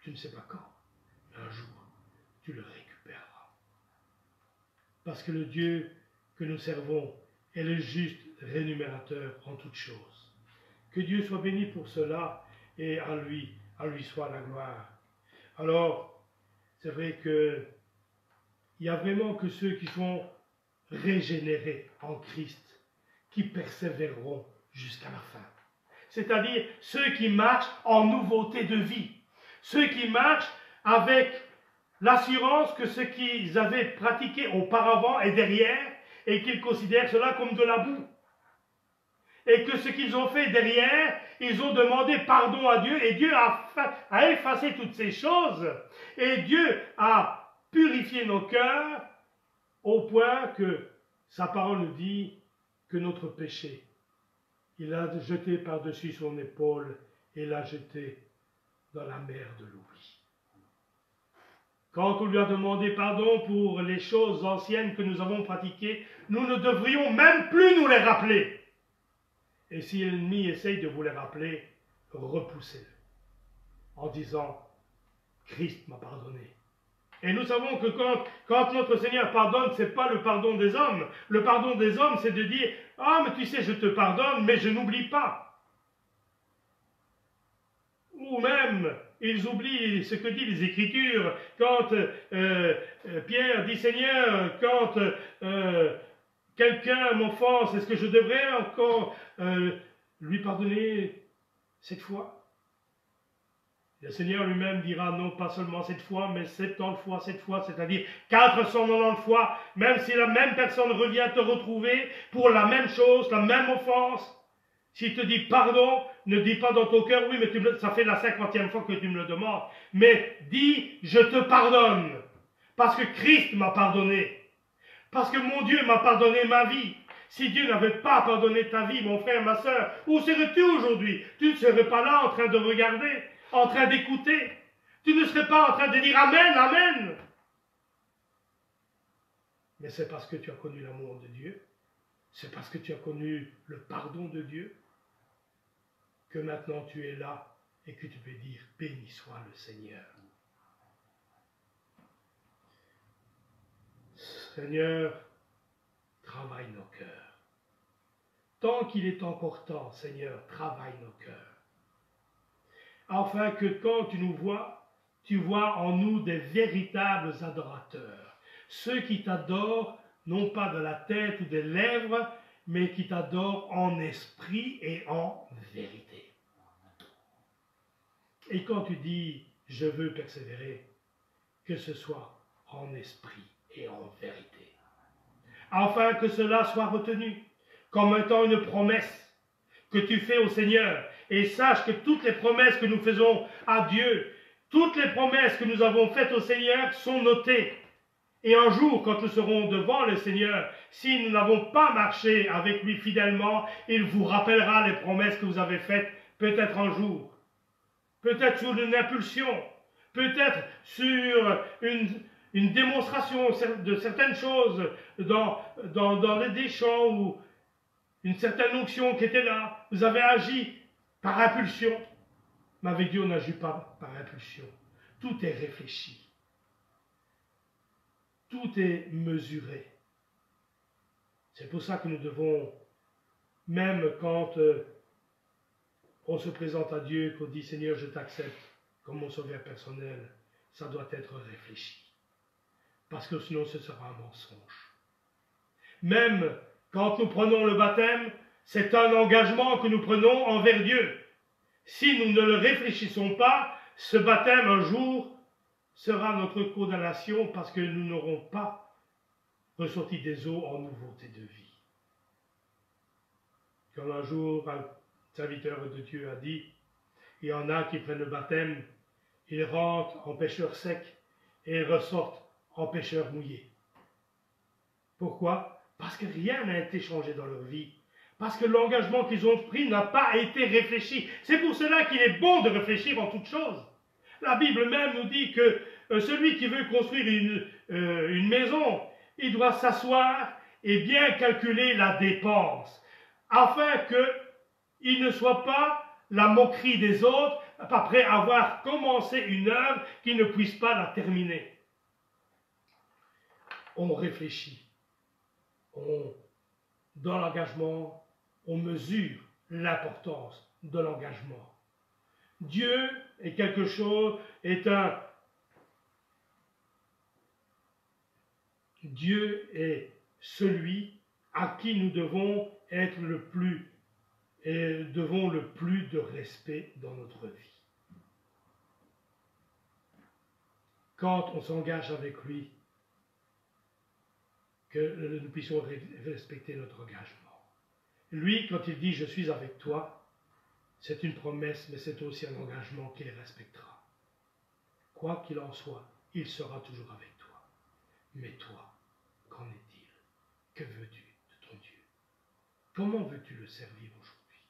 tu ne sais pas quand, un jour, tu le récupéreras. Parce que le Dieu que nous servons est le juste rémunérateur en toutes choses. Que Dieu soit béni pour cela et à lui soit la gloire. Alors, c'est vrai que il n'y a vraiment que ceux qui sont régénérés en Christ, qui persévéreront jusqu'à la fin. C'est-à-dire ceux qui marchent en nouveauté de vie, ceux qui marchent avec l'assurance que ce qu'ils avaient pratiqué auparavant est derrière et qu'ils considèrent cela comme de la boue. Et que ce qu'ils ont fait derrière, ils ont demandé pardon à Dieu et Dieu a effacé toutes ces choses et Dieu a purifié nos cœurs au point que sa parole nous dit que notre péché, il l'a jeté par-dessus son épaule et l'a jeté dans la mer de l'oubli. Quand on lui a demandé pardon pour les choses anciennes que nous avons pratiquées, nous ne devrions même plus nous les rappeler. Et si l'ennemi essaye de vous les rappeler, repoussez-le en disant « Christ m'a pardonné ». Et nous savons que quand notre Seigneur pardonne, ce n'est pas le pardon des hommes. Le pardon des hommes, c'est de dire « Ah, mais tu sais, je te pardonne, mais je n'oublie pas ». Ou même, ils oublient ce que disent les Écritures. Quand Pierre dit « Seigneur, quand quelqu'un m'offense, est-ce que je devrais encore lui pardonner cette fois ?» Le Seigneur lui-même dira non, pas seulement cette fois, mais 70 fois cette fois, c'est-à-dire 490 fois, même si la même personne revient te retrouver pour la même chose, la même offense. S'il te dit pardon, ne dis pas dans ton cœur, oui, mais ça fait la 50e fois que tu me le demandes, mais dis, je te pardonne, parce que Christ m'a pardonné, parce que mon Dieu m'a pardonné ma vie. Si Dieu n'avait pas pardonné ta vie, mon frère, ma soeur, où serais-tu aujourd'hui? Tu ne serais pas là en train de regarder, en train d'écouter. Tu ne serais pas en train de dire Amen, Amen. Mais c'est parce que tu as connu l'amour de Dieu, c'est parce que tu as connu le pardon de Dieu, que maintenant tu es là et que tu peux dire béni soit le Seigneur. Seigneur, travaille nos cœurs. Tant qu'il est encore temps, Seigneur, travaille nos cœurs. Afin que quand tu nous vois, tu vois en nous des véritables adorateurs. Ceux qui t'adorent, non pas de la tête ou des lèvres, mais qui t'adorent en esprit et en vérité. Et quand tu dis « je veux persévérer », que ce soit en esprit et en vérité. Afin que cela soit retenu comme étant une promesse que tu fais au Seigneur. Et sache que toutes les promesses que nous faisons à Dieu, toutes les promesses que nous avons faites au Seigneur sont notées. Et un jour, quand nous serons devant le Seigneur, si nous n'avons pas marché avec lui fidèlement, il vous rappellera les promesses que vous avez faites, peut-être un jour, peut-être sur une impulsion, peut-être sur une démonstration de certaines choses dans des chants ou une certaine onction qui était là. Vous avez agi par impulsion, mais avec Dieu on n'agit pas par impulsion. Tout est réfléchi. Tout est mesuré. C'est pour ça que nous devons, même quand on se présente à Dieu, qu'on dit Seigneur, je t'accepte comme mon sauveur personnel, ça doit être réfléchi. Parce que sinon ce sera un mensonge. Même quand nous prenons le baptême, c'est un engagement que nous prenons envers Dieu. Si nous ne le réfléchissons pas, ce baptême un jour sera notre condamnation parce que nous n'aurons pas ressorti des eaux en nouveauté de vie. Comme un jour, un serviteur de Dieu a dit, il y en a qui prennent le baptême, ils rentrent en pêcheurs secs et ils ressortent en pêcheurs mouillés. Pourquoi? Parce que rien n'a été changé dans leur vie. Parce que l'engagement qu'ils ont pris n'a pas été réfléchi. C'est pour cela qu'il est bon de réfléchir en toutes choses. La Bible même nous dit que celui qui veut construire une maison, il doit s'asseoir et bien calculer la dépense, afin qu'il ne soit pas la moquerie des autres après avoir commencé une œuvre qu'il ne puisse pas la terminer. On réfléchit. Dans l'engagement, on mesure l'importance de l'engagement. Dieu est quelque chose, Dieu est celui à qui nous devons être le plus de respect dans notre vie. Quand on s'engage avec lui, que nous puissions respecter notre engagement. Lui, quand il dit « je suis avec toi », c'est une promesse, mais c'est aussi un engagement qu'il respectera. Quoi qu'il en soit, il sera toujours avec toi. Mais toi, qu'en est-il? Que veux-tu de ton Dieu? Comment veux-tu le servir aujourd'hui?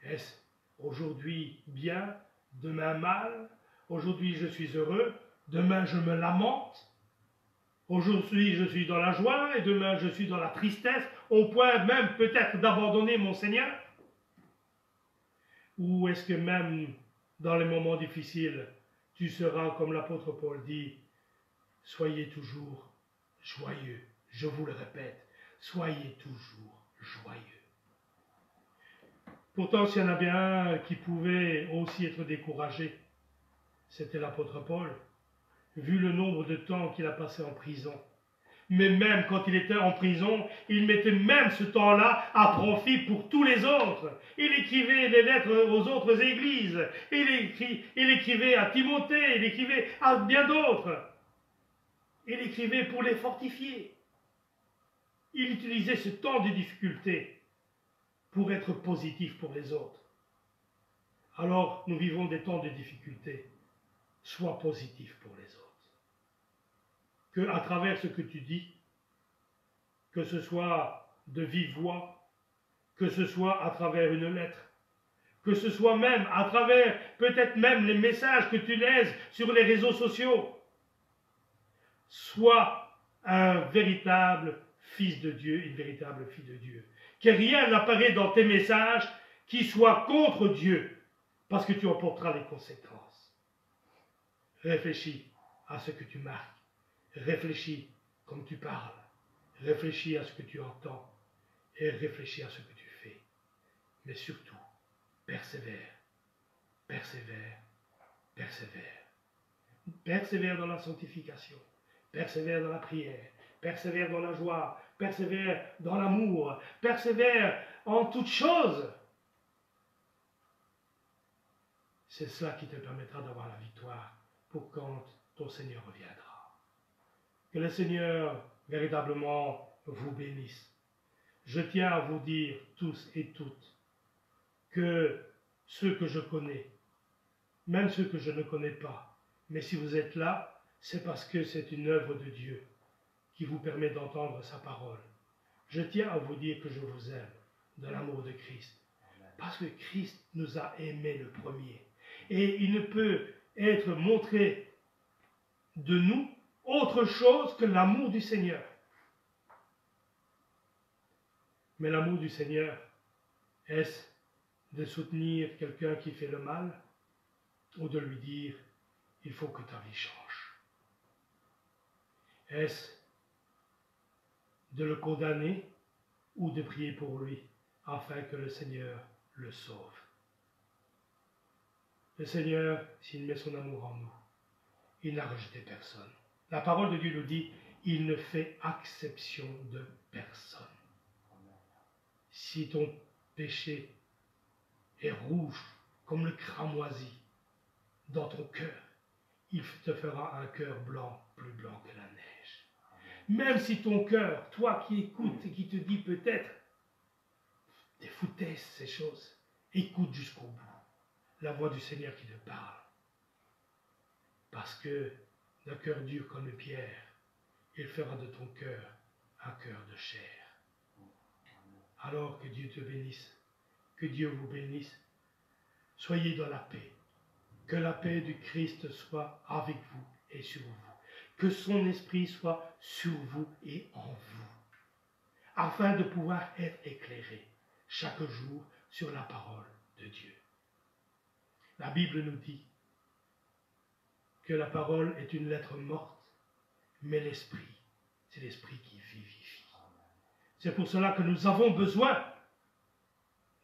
Est-ce aujourd'hui bien, demain mal? Aujourd'hui je suis heureux, demain je me lamente? Aujourd'hui, je suis dans la joie et demain, je suis dans la tristesse, au point même peut-être d'abandonner mon Seigneur? Ou est-ce que même dans les moments difficiles, tu seras, comme l'apôtre Paul dit, soyez toujours joyeux. Je vous le répète, soyez toujours joyeux. Pourtant, s'il y en a bien un qui pouvait aussi être découragé, c'était l'apôtre Paul. Vu le nombre de temps qu'il a passé en prison. Mais même quand il était en prison, il mettait même ce temps-là à profit pour tous les autres. Il écrivait des lettres aux autres églises, il écrivait à Timothée, il écrivait à bien d'autres. Il écrivait pour les fortifier. Il utilisait ce temps de difficulté pour être positif pour les autres. Alors, nous vivons des temps de difficulté. Sois positif pour les autres. Que à travers ce que tu dis, que ce soit de vive voix, que ce soit à travers une lettre, que ce soit même à travers peut-être même les messages que tu laisses sur les réseaux sociaux. Sois un véritable fils de Dieu, une véritable fille de Dieu. Que rien n'apparaît dans tes messages qui soit contre Dieu, parce que tu en porteras les conséquences. Réfléchis à ce que tu marques. Réfléchis comme tu parles. Réfléchis à ce que tu entends. Et réfléchis à ce que tu fais. Mais surtout, persévère, persévère, persévère. Persévère dans la sanctification. Persévère dans la prière. Persévère dans la joie. Persévère dans l'amour. Persévère en toutes choses. C'est cela qui te permettra d'avoir la victoire pour quand ton Seigneur reviendra. Que le Seigneur véritablement vous bénisse. Je tiens à vous dire tous et toutes que ceux que je connais, même ceux que je ne connais pas, mais si vous êtes là, c'est parce que c'est une œuvre de Dieu qui vous permet d'entendre sa parole. Je tiens à vous dire que je vous aime de l'amour de Christ, parce que Christ nous a aimés le premier. Et il ne peut être montré de nous autre chose que l'amour du Seigneur. Mais l'amour du Seigneur, est-ce de soutenir quelqu'un qui fait le mal ou de lui dire « il faut que ta vie change » Est-ce de le condamner ou de prier pour lui afin que le Seigneur le sauve? Le Seigneur, s'il met son amour en nous, il n'a rejeté personne. La parole de Dieu nous dit « il ne fait exception de personne ». Si ton péché est rouge comme le cramoisi dans ton cœur, il te fera un cœur blanc, plus blanc que la neige. Même si ton cœur, toi qui écoutes et qui te dis peut-être des foutaises ces choses, écoute jusqu'au bout la voix du Seigneur qui te parle. Parce que d'un cœur dur comme une pierre, il fera de ton cœur un cœur de chair. Alors que Dieu te bénisse, que Dieu vous bénisse. Soyez dans la paix. Que la paix du Christ soit avec vous et sur vous. Que son esprit soit sur vous et en vous. Afin de pouvoir être éclairé chaque jour sur la parole de Dieu. La Bible nous dit que la parole est une lettre morte, mais l'esprit, c'est l'esprit qui vivifie. C'est pour cela que nous avons besoin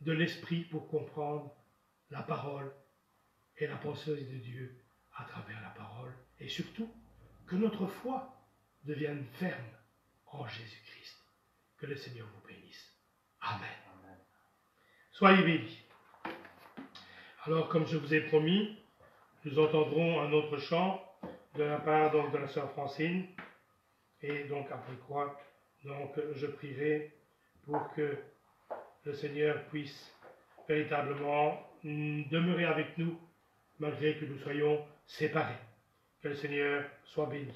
de l'esprit pour comprendre la parole et la pensée de Dieu à travers la parole. Et surtout, que notre foi devienne ferme en Jésus-Christ. Que le Seigneur vous bénisse. Amen. Amen. Soyez bénis. Alors, comme je vous ai promis, nous entendrons un autre chant de la part donc, de la sœur Francine. Et donc, après quoi, donc, je prierai pour que le Seigneur puisse véritablement demeurer avec nous, malgré que nous soyons séparés. Que le Seigneur soit béni.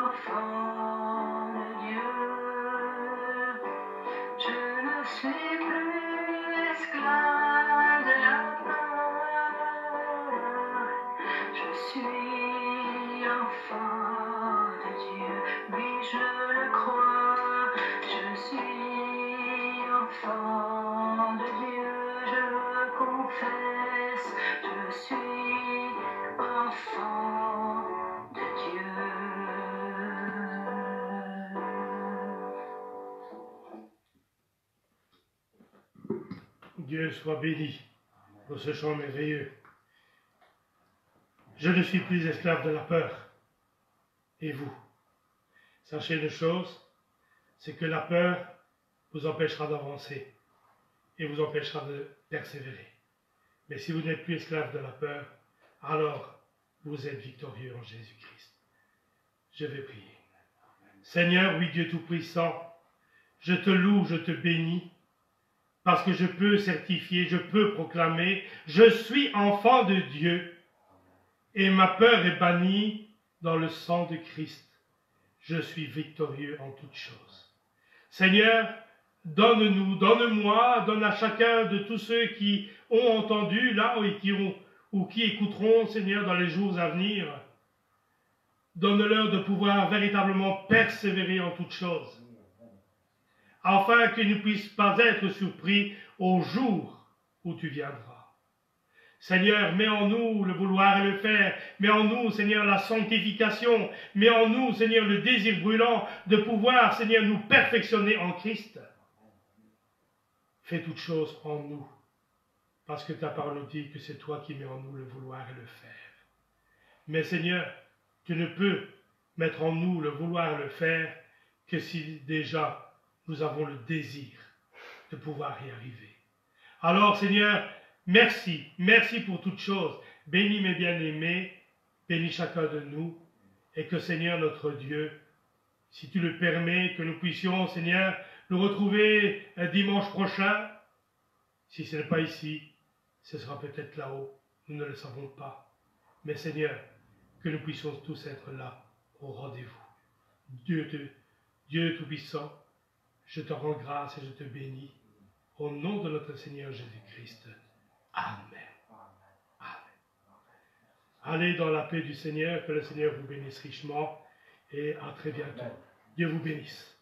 enfant de Dieu. Je ne suis plus esclave de la peur. Je suis enfant de Dieu. Oui, je le crois. Je suis enfant de Dieu. Je le confesse. Je suis enfant de Dieu. Dieu soit béni pour ce chant merveilleux. Je ne suis plus esclave de la peur. Et vous? Sachez une chose, c'est que la peur vous empêchera d'avancer et vous empêchera de persévérer. Mais si vous n'êtes plus esclave de la peur, alors vous êtes victorieux en Jésus-Christ. Je vais prier. Seigneur, oui Dieu Tout-Puissant, je te loue, je te bénis, parce que je peux certifier, je peux proclamer, je suis enfant de Dieu, et ma peur est bannie dans le sang de Christ. Je suis victorieux en toutes choses. Seigneur, donne-nous, donne-moi, donne à chacun de tous ceux qui ont entendu là ou qui écouteront, Seigneur, dans les jours à venir, donne-leur de pouvoir véritablement persévérer en toutes choses, afin qu'ils ne puissent pas être surpris au jour où tu viendras. Seigneur, mets en nous le vouloir et le faire, mets en nous, Seigneur, la sanctification, mets en nous, Seigneur, le désir brûlant de pouvoir, Seigneur, nous perfectionner en Christ. Fais toutes choses en nous, parce que ta parole dit que c'est toi qui mets en nous le vouloir et le faire. Mais Seigneur, tu ne peux mettre en nous le vouloir et le faire que si déjà nous avons le désir de pouvoir y arriver. Alors Seigneur, merci, merci pour toutes choses. Bénis mes bien-aimés, bénis chacun de nous, et que Seigneur notre Dieu, si tu le permets, que nous puissions, Seigneur, nous retrouver dimanche prochain. Si ce n'est pas ici, ce sera peut-être là-haut, nous ne le savons pas. Mais Seigneur, que nous puissions tous être là, au rendez-vous. Dieu Tout-Puissant, je te rends grâce et je te bénis. Au nom de notre Seigneur Jésus-Christ. Amen. Amen. Allez dans la paix du Seigneur, que le Seigneur vous bénisse richement et à très bientôt. Dieu vous bénisse.